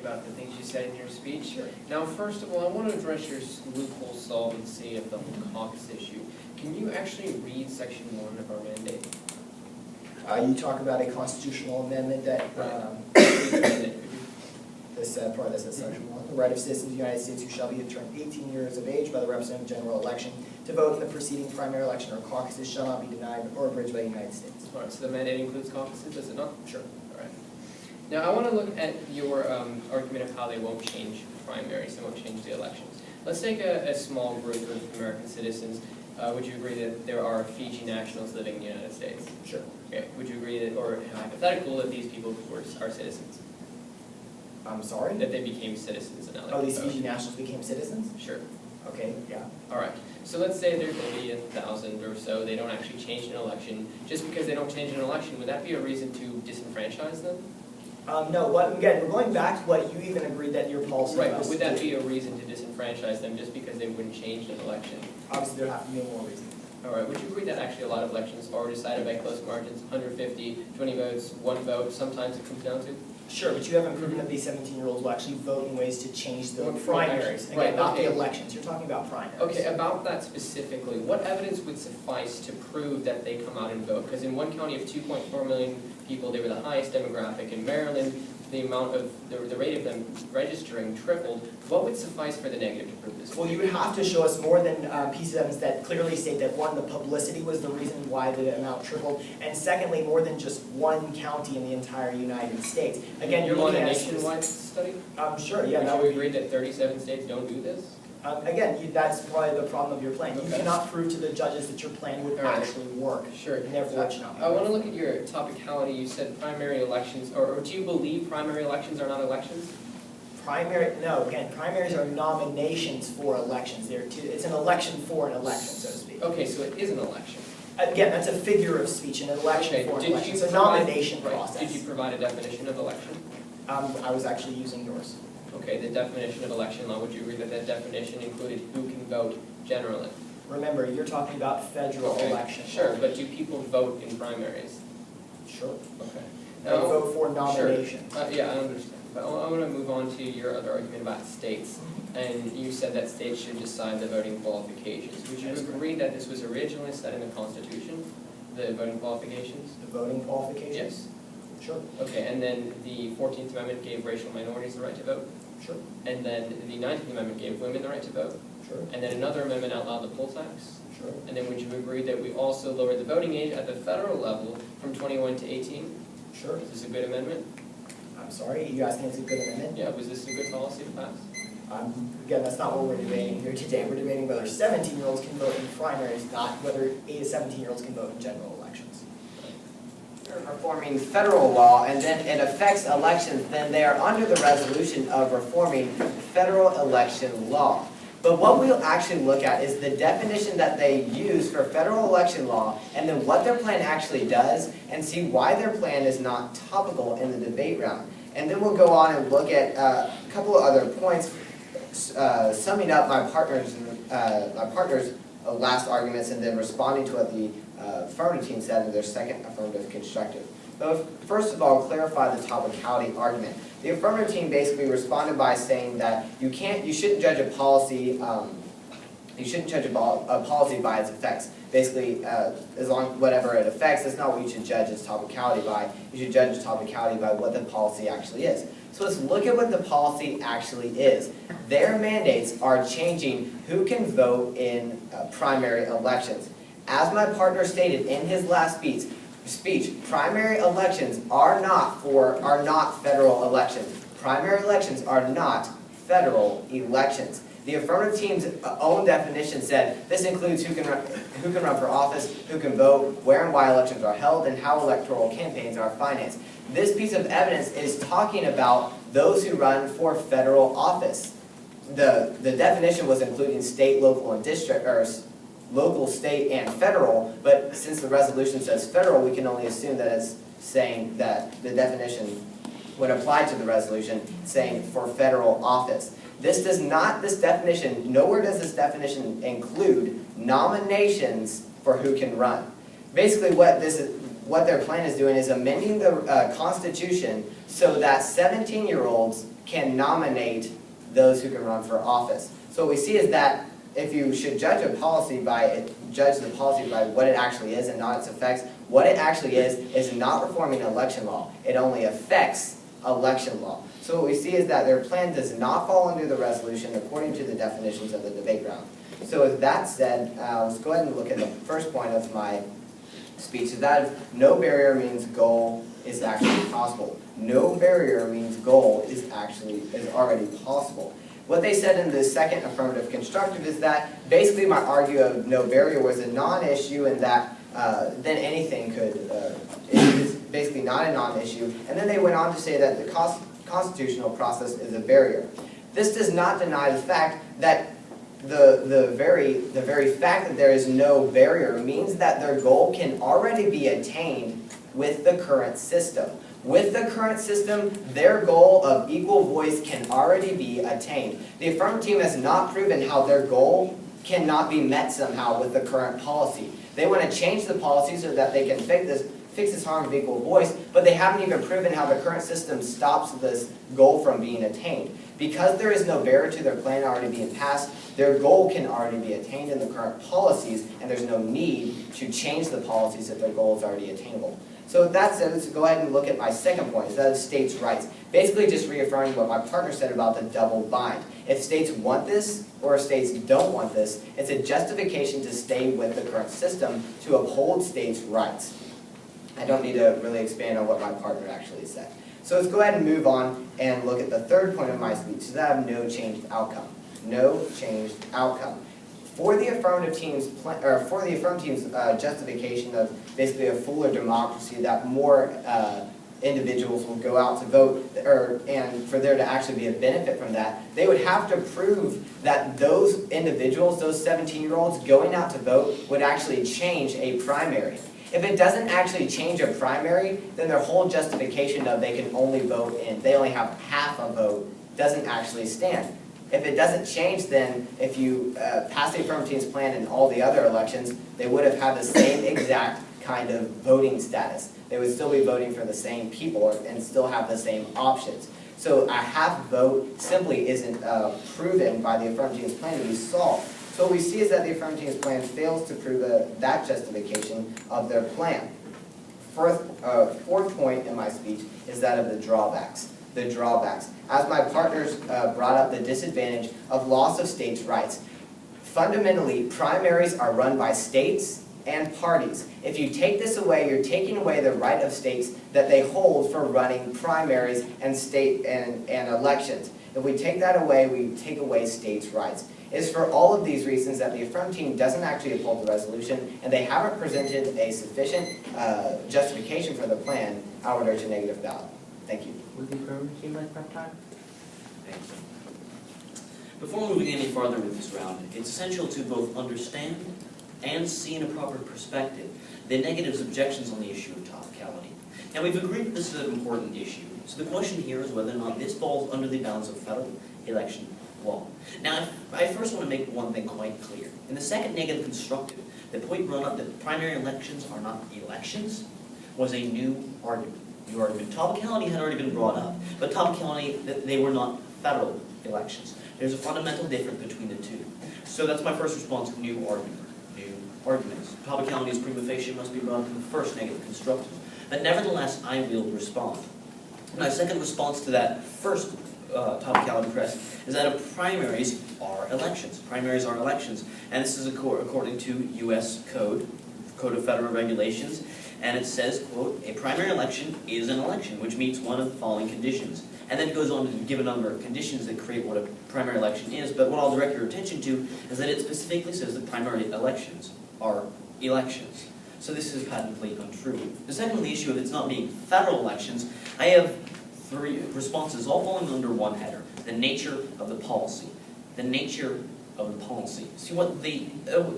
About the things you said in your speech. Sure. Now, first of all, I want to address your loophole solvency of the whole caucus issue. Can you actually read Section 1 of our mandate? You talk about a constitutional amendment that this part that says Section 1. The right of citizens of the United States who shall be turned 18 years of age by the representative general election to vote in the preceding primary election or caucuses shall not be denied or abridged by the United States. All right, so the mandate includes caucuses, does it not? Sure. All right. Now, I want to look at your argument of how they won't change primaries, they won't change the elections. Let's take a small group of American citizens. Would you agree that there are Fiji nationals living in the United States? Sure. Okay. Would you agree that, or hypothetical, that these people are citizens? I'm sorry? That they became citizens and now Oh, these Fiji nationals became citizens? Sure. Okay, yeah. All right. So let's say there's maybe 1,000 or so. They don't actually change an election. Just because they don't change an election, would that be a reason to disenfranchise them? No, again, we're going back to what you even agreed that your policy was. Right, but would that be a reason to disenfranchise them just because they wouldn't change an election? Obviously, there have to be more reasons. All right, would you agree that actually a lot of elections are decided by close margins, 150, 20 votes, 1 vote, sometimes it comes down to? Sure, but you haven't proven that these 17-year-olds will actually vote in ways to change the Well, primaries. actually, Again, right, not okay. the elections. You're talking about primaries. Okay, about that specifically, what evidence would suffice to prove that they come out and vote? Because in one county of 2.4 million people, they were the highest demographic. In Maryland, the amount of, the rate of them registering tripled. What would suffice for the negative to prove this? Well, you would have to show us more than pieces of evidence that clearly state that, one, the publicity was the reason why the amount tripled, and secondly, more than just one county in the entire United States. Again, you're you want looking a at nationwide study? Sure, yeah. Would you agree that 37 states don't do this? Again, that's probably the problem of your plan. You Okay. cannot prove to the judges that your plan would All right. actually work. Sure. And therefore, it should not be. I want to look at your topicality. You said primary elections, or do you believe primary elections are not elections? Primaries are nominations for elections. It's an election for an election, so to speak. Okay, so it is an election. Again, that's a figure of speech, an election Okay, for an did election. you It's a provide- nomination right, process. Did you provide a definition of election? I was actually using yours. Okay, the definition of election law, would you agree that that definition included who can vote generally? Remember, you're talking about federal Okay, elections. Sure, but do people vote in primaries? Sure. Okay. They vote for nominations. Yeah, I understand. But I want to move on to your other argument about states. And you said that states should decide the voting qualifications. Would you That's agree that this was originally set in the Constitution, the voting qualifications? The voting qualifications? Yes. Sure, Okay, and then the 14th Amendment gave racial minorities the right to vote? sure, And then the 19th Amendment gave women the right to vote? sure, And then another amendment outlawed the poll tax? sure. And then would you agree that we also lowered the voting age at the federal level from 21 to 18? Sure. Is this a good amendment? I'm sorry, you asking if it's a good amendment? Yeah, was this a good policy to pass? Again, that's not what we're debating here today. We're debating whether 17-year-olds can vote in primaries, not whether 8 to 17-year-olds can vote in general elections. Reforming federal law, and then it affects elections, then they are under the resolution of reforming federal election law. But what we'll actually look at is the definition that they use for federal election law, and then what their plan actually does, and see why their plan is not topical in the debate round. And then we'll go on and look at a couple of other points, summing up my partner's last arguments, and then responding to what the affirmative team said in their second affirmative constructive. But first of all, clarify the topicality argument. The affirmative team basically responded by saying that you shouldn't judge a policy, by its effects. Basically, as long whatever it affects, that's not what you should judge its topicality by. You should judge its topicality by what the policy actually is. So let's look at what the policy actually is. Their mandates are changing who can vote in primary elections. As my partner stated in his last speech, primary elections are not federal elections. Primary elections are not federal elections. The affirmative team's own definition said this includes who can run for office, who can vote, where and why elections are held, and how electoral campaigns are financed. This piece of evidence is talking about those who run for federal office. The definition was including state, local, and district, or local, state, and federal, but since the resolution says federal, we can only assume that it's saying that the definition would apply to the resolution, saying for federal office. Nowhere does this definition include nominations for who can run. Basically what their plan is doing is amending the Constitution so that 17-year-olds can nominate those who can run for office. So what we see is that if you should judge the policy by what it actually is and not its effects, what it actually is not reforming election law. It only affects election law. So what we see is that their plan does not fall under the resolution according to the definitions of the debate round. So with that said, let's go ahead and look at the first point of my speech. That is, no barrier means goal is actually possible. No barrier means goal is already possible. What they said in the second affirmative constructive is that basically my argue of no barrier was a non-issue, and that then anything could, it is basically not a non-issue. And then they went on to say that the constitutional process is a barrier. This does not deny the fact that the very fact that there is no barrier means that their goal can already be attained with the current system. With the current system, their goal of equal voice can already be attained. The affirmative team has not proven how their goal cannot be met somehow with the current policy. They want to change the policy so that they can fix this harm of equal voice, but they haven't even proven how the current system stops this goal from being attained. Because there is no barrier to their plan already being passed, their goal can already be attained in the current policies, and there's no need to change the policies if their goal is already attainable. So with that said, let's go ahead and look at my second point, is that of states' rights. Basically just reaffirming what my partner said about the double bind. If states want this, or if states don't want this, it's a justification to stay with the current system to uphold states' rights. I don't need to really expand on what my partner actually said. So let's go ahead and move on and look at the third point of my speech, is that of no changed outcome. No changed outcome. For the affirmative team's justification of basically a fuller democracy, that more individuals will go out to vote, and for there to actually be a benefit from that, they would have to prove that those individuals, those 17-year-olds going out to vote, would actually change a primary. If it doesn't actually change a primary, then their whole justification of they can only vote in, they only have half a vote, doesn't actually stand. If it doesn't change, then if you pass the affirmative team's plan in all the other elections, they would have had the same exact kind of voting status. they would still be voting for the same people and still have the same options. So a half vote simply isn't proven by the affirmative team's plan to be solved. So what we see is that the affirmative team's plan fails to prove that justification of their plan. Fourth point in my speech is that of the drawbacks. The drawbacks. As my partners brought up the disadvantage of loss of states' rights. Fundamentally, primaries are run by states and parties. If you take this away, you're taking away the right of states that they hold for running primaries and state and elections. If we take that away, we take away states' rights. It's for all of these reasons that the affirmative team doesn't actually uphold the resolution, and they haven't presented a sufficient justification for the plan. I would urge a negative ballot. Thank you. Would the affirmative team like prep time? Thank you. Before moving any farther with this round, it's essential to both understand and see in a proper perspective the negatives objections on the issue of topicality. Now we've agreed that this is an important issue, so the question here is whether or not this falls under the bounds of federal election law. Now I first want to make one thing quite clear. In the second negative constructive, the point brought up that primary elections are not elections was a new argument. Topicality had already been brought up, but topicality, they were not federal elections. There's a fundamental difference between the two. So that's my first response to new argument. New arguments. Topicality is prima facie must be brought up in the first negative constructive. But nevertheless, I will respond. My second response to that first topicality press is that primaries are elections. Primaries are elections. And this is according to U.S. Code of Federal Regulations. And it says, quote, a primary election is an election which meets one of the following conditions. And then it goes on to give a number of conditions that create what a primary election is. But what I'll direct your attention to is that it specifically says that primary elections are elections. So this is patently untrue. The second on the issue of it's not being federal elections, I have three responses all falling under one header. The nature of the policy. The nature of the policy. See, what they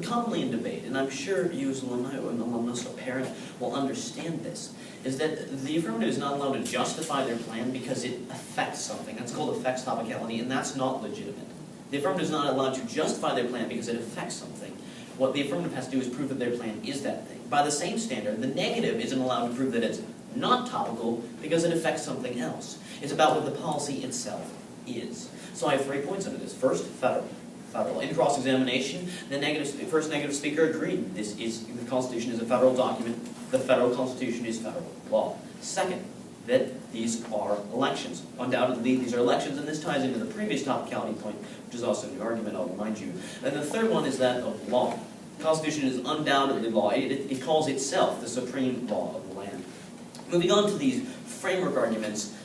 commonly in debate, and I'm sure you as an alumnus or parent will understand this, is that the affirmative is not allowed to justify their plan because it affects something. That's called affects topicality, and that's not legitimate. The affirmative is not allowed to justify their plan because it affects something. What the affirmative has to do is prove that their plan is that thing. By the same standard, the negative isn't allowed to prove that it's not topical because it affects something else. It's about what the policy itself is. So I have 3 points under this. First, federal. In cross-examination, the first negative speaker agreed. The Constitution is a federal document. The federal Constitution is federal law. Second, that these are elections. Undoubtedly, these are elections, and this ties into the previous topicality point, which is also an argument, I'll remind you. And the third one is that of law. The Constitution is undoubtedly law. It calls itself the supreme law of the land. Moving on to these framework arguments,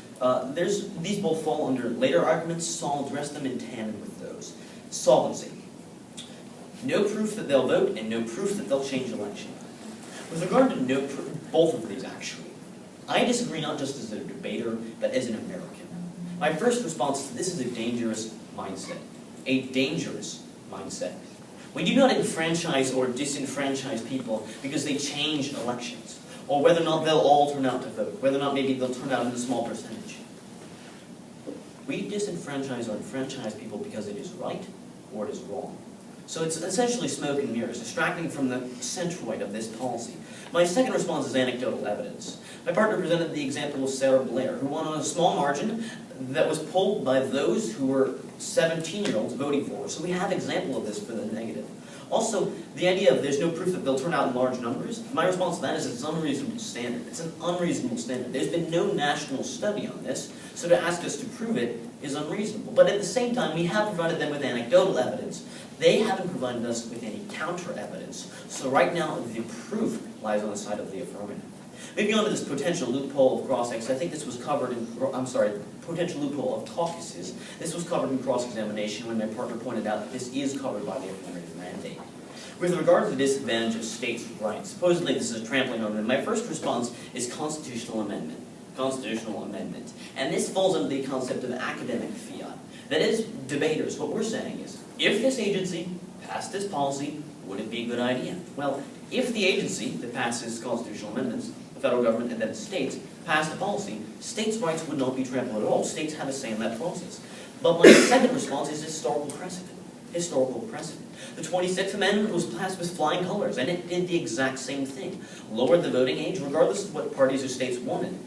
these both fall under later arguments, so I'll address them in tandem with those. Solvency. No proof that they'll vote and no proof that they'll change election. With regard to no proof, both of these actually, I disagree not just as a debater, but as an American. My first response to this is a dangerous mindset. A dangerous mindset. We do not enfranchise or disenfranchise people because they change elections, or whether or not they'll all turn out to vote, whether or not maybe they'll turn out in a small percentage. We disenfranchise or enfranchise people because it is right or it is wrong. So it's essentially smoke and mirrors, distracting from the centroid of this policy. My second response is anecdotal evidence. My partner presented the example of Sarah Blair, who won on a small margin that was pulled by those who were 17-year-olds voting for her. So we have example of this for the negative. Also, the idea of there's no proof that they'll turn out in large numbers, my response to that is it's an unreasonable standard. It's an unreasonable standard. There's been no national study on this, so to ask us to prove it is unreasonable. But at the same time, we have provided them with anecdotal evidence. They haven't provided us with any counter-evidence. So right now, the proof lies on the side of the affirmative. Moving on to this potential loophole of cross-ex, I think this was covered in, potential loophole of caucuses. This was covered in cross-examination when my partner pointed out that this is covered by the affirmative mandate. With regard to the disadvantage of states' rights, supposedly this is a trampling on them, my first response is constitutional amendment. Constitutional amendment. And this falls under the concept of academic fiat. That is, debaters, what we're saying is, if this agency passed this policy, would it be a good idea? Well, if the agency that passes constitutional amendments, the federal government and then the states, passed a policy, states' rights would not be trampled at all. States have a say in that process. But my second response is historical precedent. historical precedent. The 26th Amendment was passed with flying colors, and it did the exact same thing. Lowered the voting age regardless of what parties or states wanted.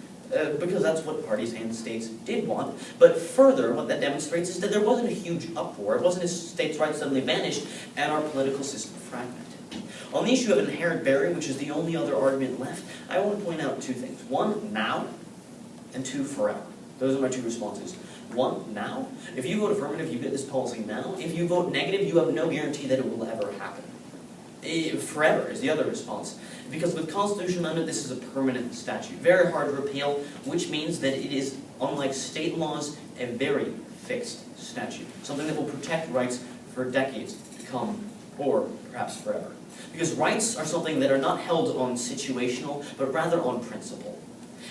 Because that's what parties and states did want. But further, what that demonstrates is that there wasn't a huge uproar. It wasn't as states' rights suddenly vanished and our political system fragmented. On the issue of inherent barrier, which is the only other argument left, I want to point out two things. One, now, and two, forever. Those are my two responses. One, now. If you vote affirmative, you get this policy now. If you vote negative, you have no guarantee that it will ever happen. Forever is the other response. Because with constitutional amendment, this is a permanent statute. Very hard to repeal, which means that it is, unlike state laws, a very fixed statute. Something that will protect rights for decades to come, or perhaps forever. Because rights are something that are not held on situational, but rather on principle.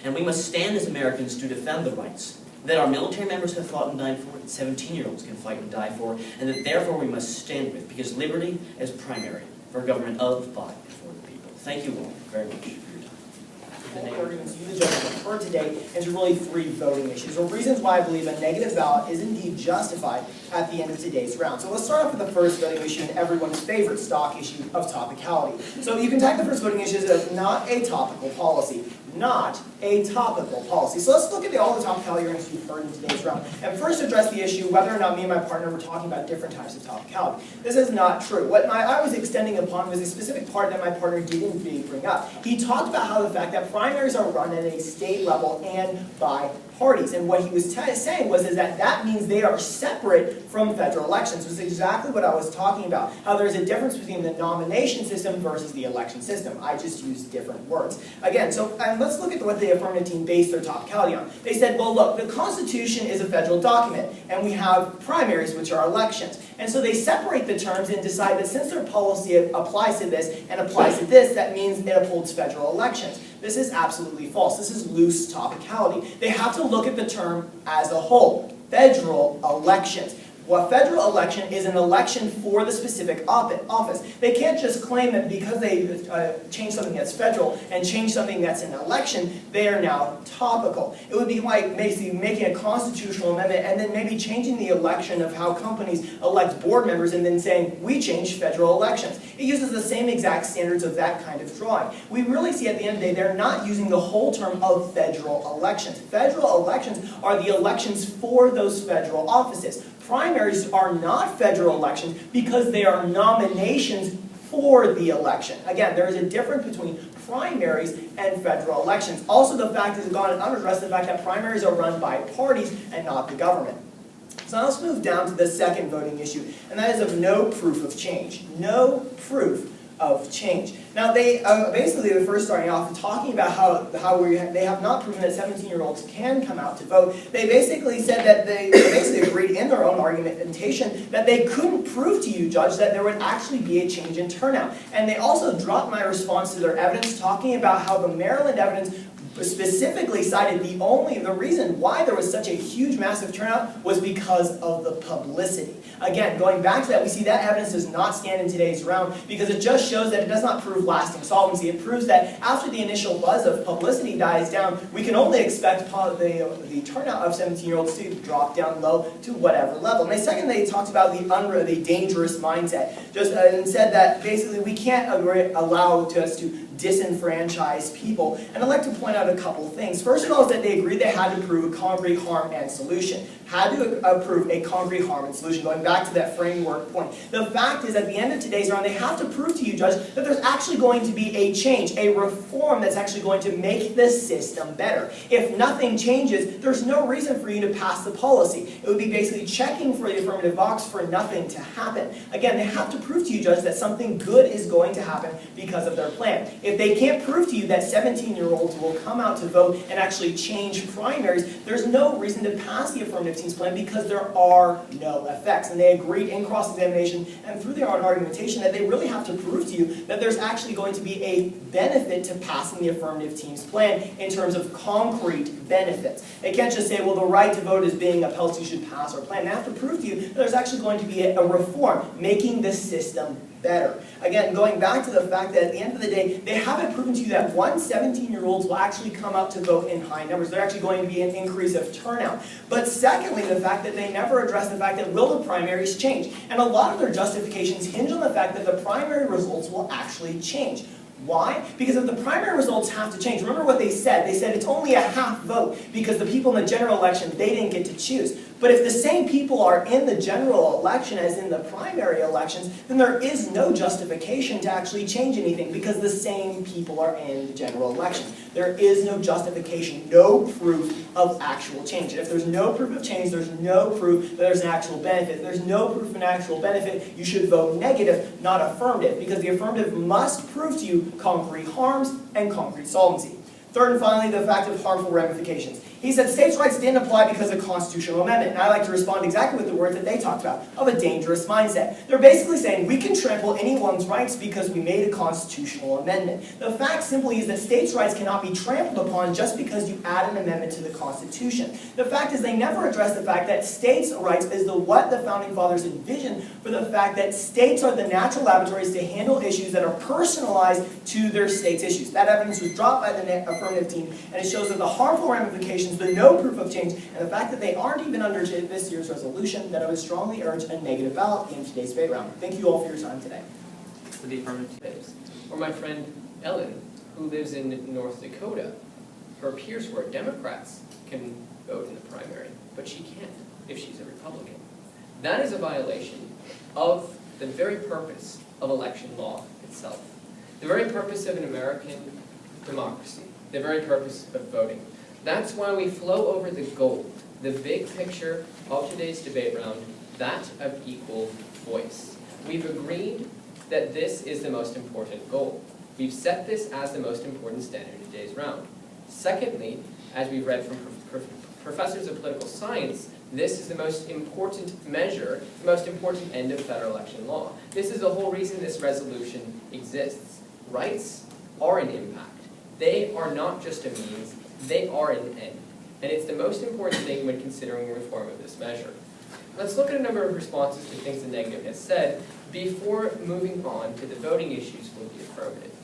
And we must stand as Americans to defend the rights that our military members have fought and died for, that 17-year-olds can fight and die for, and that therefore we must stand with, because liberty is primary for a government of, by, and for the people. Thank you all very much for your time. All arguments you, the judge, have heard today into really three voting issues, or reasons why I believe a negative ballot is indeed justified at the end of today's round. So let's start off with the first voting issue and everyone's favorite stock issue of topicality. So you can tag the first voting issue as not a topical policy. Not a topical policy. So let's look at all the topicality arguments you've heard in today's round, and first address the issue whether or not me and my partner were talking about different types of topicality. This is not true. What I was extending upon was a specific part that my partner didn't bring up. He talked about how the fact that primaries are run at a state level and by parties, and what he was saying was that means they are separate from federal elections. This is exactly what I was talking about, how there's a difference between the nomination system versus the election system. I just used different words. Again, so let's look at what the affirmative team based their topicality on. They said, well, look, the Constitution is a federal document, and we have primaries, which are elections. And so they separate the terms and decide that since their policy applies to this and applies to this, that means it upholds federal elections. This is absolutely false. This is loose topicality. They have to look at the term as a whole. Federal elections. Well, a federal election is an election for the specific office. They can't just claim that because they change something that's federal and change something that's an election, they are now topical. It would be like basically making a constitutional amendment and then maybe changing the election of how companies elect board members and then saying, we changed federal elections. It uses the same exact standards of that kind of drawing. We really see at the end of the day, they're not using the whole term of federal elections. Federal elections are the elections for those federal offices. Primaries are not federal elections because they are nominations for the election. Again, there is a difference between primaries and federal elections. Also, the fact is gone unaddressed the fact that primaries are run by parties and not the government. So now let's move down to the second voting issue, and that is of no proof of change. No proof of change. Now they basically were first starting off talking about how they have not proven that 17-year-olds can come out to vote. They basically said that they basically agreed in their own argumentation that they couldn't prove to you, Judge, that there would actually be a change in turnout. And they also dropped my response to their evidence, talking about how the Maryland evidence specifically cited the reason why there was such a huge massive turnout was because of the publicity. Again, going back to that, we see that evidence does not stand in today's round because it just shows that it does not prove lasting solvency. It proves that after the initial buzz of publicity dies down, we can only expect the turnout of 17-year-olds to drop down low to whatever level. And second, they talked about the dangerous mindset, and said that basically we can't allow us to disenfranchise people. And I'd like to point out a couple things. First of all is that they agreed they had to prove a concrete harm and solution. Had to prove a concrete harm and solution, going back to that framework point. The fact is, at the end of today's round, they have to prove to you, Judge, that there's actually going to be a change, a reform that's actually going to make the system better. If nothing changes, there's no reason for you to pass the policy. It would be basically checking for the affirmative box for nothing to happen. Again, they have to prove to you, Judge, that something good is going to happen because of their plan. If they can't prove to you that 17-year-olds will come out to vote and actually change primaries, there's no reason to pass the affirmative team's plan because there are no effects. And they agreed in cross-examination and through their own argumentation that they really have to prove to you that there's actually going to be a benefit to passing the affirmative team's plan in terms of concrete benefits. They can't just say, well, the right to vote is being upheld, so you should pass our plan. They have to prove to you that there's actually going to be a reform, making the system better. Again, going back to the fact that at the end of the day, they haven't proven to you that 17-year-olds will actually come out to vote in high numbers. They're actually going to be an increase of turnout. But secondly, the fact that they never address the fact that will the primaries change? And a lot of their justifications hinge on the fact that the primary results will actually change. Why? Because if the primary results have to change, remember what they said. They said it's only a half vote because the people in the general election, they didn't get to choose. But if the same people are in the general election as in the primary elections, then there is no justification to actually change anything because the same people are in the general election. There is no justification, no proof of actual change. And if there's no proof of change, there's no proof that there's an actual benefit. If there's no proof of an actual benefit, you should vote negative, not affirmative, because the affirmative must prove to you concrete harms and concrete solvency. Third and finally, the fact of harmful ramifications. He said states' rights didn't apply because of constitutional amendment. And I like to respond exactly with the words that they talked about, of a dangerous mindset. They're basically saying we can trample anyone's rights because we made a constitutional amendment. The fact simply is that states' rights cannot be trampled upon just because you add an amendment to the Constitution. The fact is they never address the fact that states' rights is what the Founding Fathers envisioned for the fact that states are the natural laboratories to handle issues that are personalized to their state's issues. That evidence was dropped by the affirmative team, and it shows that the harmful ramifications, the no proof of change, and the fact that they aren't even under this year's resolution, that I would strongly urge a negative ballot in today's debate round. Thank you all for your time today. For the affirmative. Or my friend Ellen, who lives in North Dakota. Her peers who are Democrats can vote in the primary, but she can't if she's a Republican. That is a violation of the very purpose of election law itself. The very purpose of an American democracy. The very purpose of voting. That's why we flow over the goal, the big picture of today's debate round, that of equal voice. We've agreed that this is the most important goal. We've set this as the most important standard in today's round. Secondly, as we've read from professors of political science, this is the most important measure, the most important end of federal election law. This is the whole reason this resolution exists. Rights are an impact. They are not just a means, they are an end. And it's the most important thing when considering reform of this measure. Let's look at a number of responses to things the negative has said before moving on to the voting issues for the affirmative.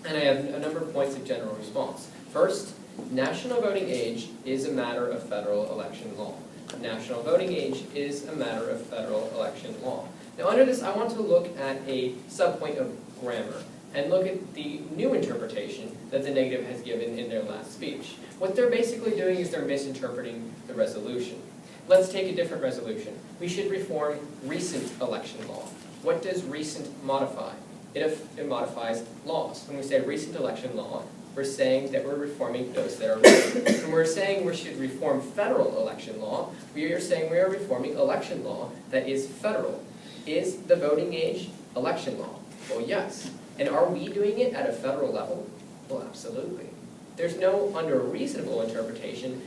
And I have a number of points of general response. First, national voting age is a matter of federal election law. National voting age is a matter of federal election law. Now under this, I want to look at a subpoint of grammar and look at the new interpretation that the negative has given in their last speech. What they're basically doing is they're misinterpreting the resolution. Let's take a different resolution. We should reform recent election law. What does recent modify? It modifies laws. When we say recent election law, we're saying that we're reforming those that are recent. When we're saying we should reform federal election law, we are saying we are reforming election law that is federal. Is the voting age election law? Well, yes. And are we doing it at a federal level? Well, absolutely. There's no, under a reasonable interpretation,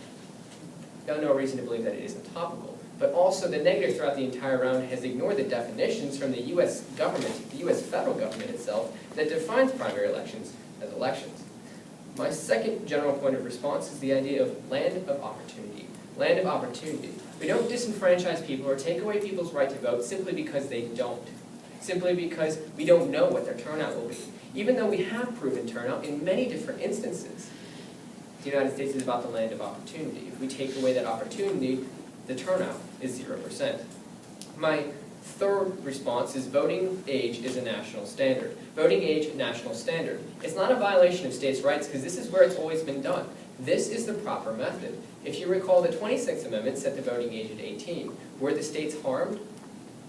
no reason to believe that it isn't topical. But also the negative throughout the entire round has ignored the definitions from the U.S. government, the U.S. federal government itself, that defines primary elections as elections. My second general point of response is the idea of land of opportunity. Land of opportunity. We don't disenfranchise people or take away people's right to vote simply because they don't. Simply because we don't know what their turnout will be. Even though we have proven turnout in many different instances. The United States is about the land of opportunity. If we take away that opportunity, the turnout is 0%. My third response is voting age is a national standard. Voting age, national standard. It's not a violation of states' rights because this is where it's always been done. This is the proper method. If you recall, the 26th Amendment set the voting age at 18. Were the states harmed?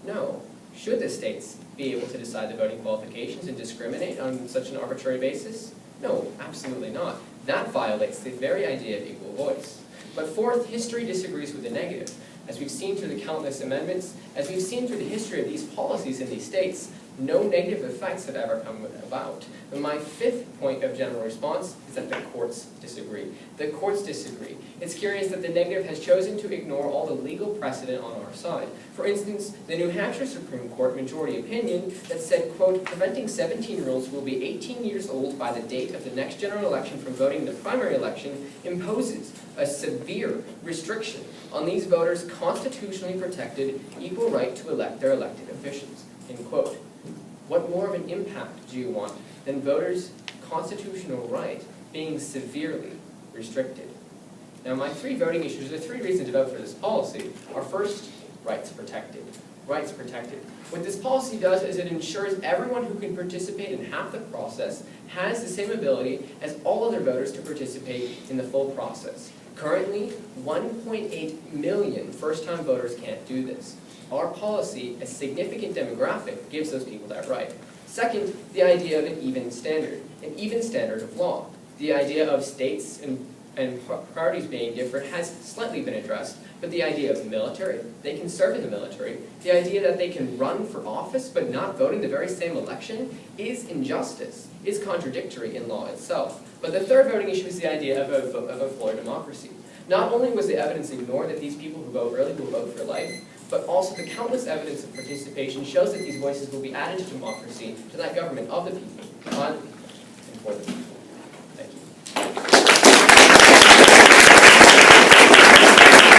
No. Should the states be able to decide the voting qualifications and discriminate on such an arbitrary basis? No, absolutely not. That violates the very idea of equal voice. But fourth, history disagrees with the negative. As we've seen through the countless amendments, as we've seen through the history of these policies in these states, no negative effects have ever come about. And my fifth point of general response is that the courts disagree. The courts disagree. It's curious that the negative has chosen to ignore all the legal precedent on our side. For instance, the New Hampshire Supreme Court majority opinion that said, quote, preventing 17-year-olds who will be 18 years old by the date of the next general election from voting in the primary election imposes a severe restriction on these voters' constitutionally protected equal right to elect their elected officials, end quote. What more of an impact do you want than voters' constitutional right being severely restricted? Now, my three voting issues, there are three reasons to vote for this policy. Are first, rights protected. Rights protected. What this policy does is it ensures everyone who can participate in half the process has the same ability as all other voters to participate in the full process. Currently, 1.8 million first-time voters can't do this. Our policy, a significant demographic, gives those people that right. Second, the idea of an even standard of law. The idea of states and priorities being different has slightly been addressed, but the idea of military, they can serve in the military, the idea that they can run for office but not vote in the very same election is injustice, is contradictory in law itself. But the third voting issue is the idea of a floor democracy. Not only was the evidence ignored that these people who vote early will vote for life, but also the countless evidence of participation shows that these voices will be added to democracy, to that government of the people, on and for the people.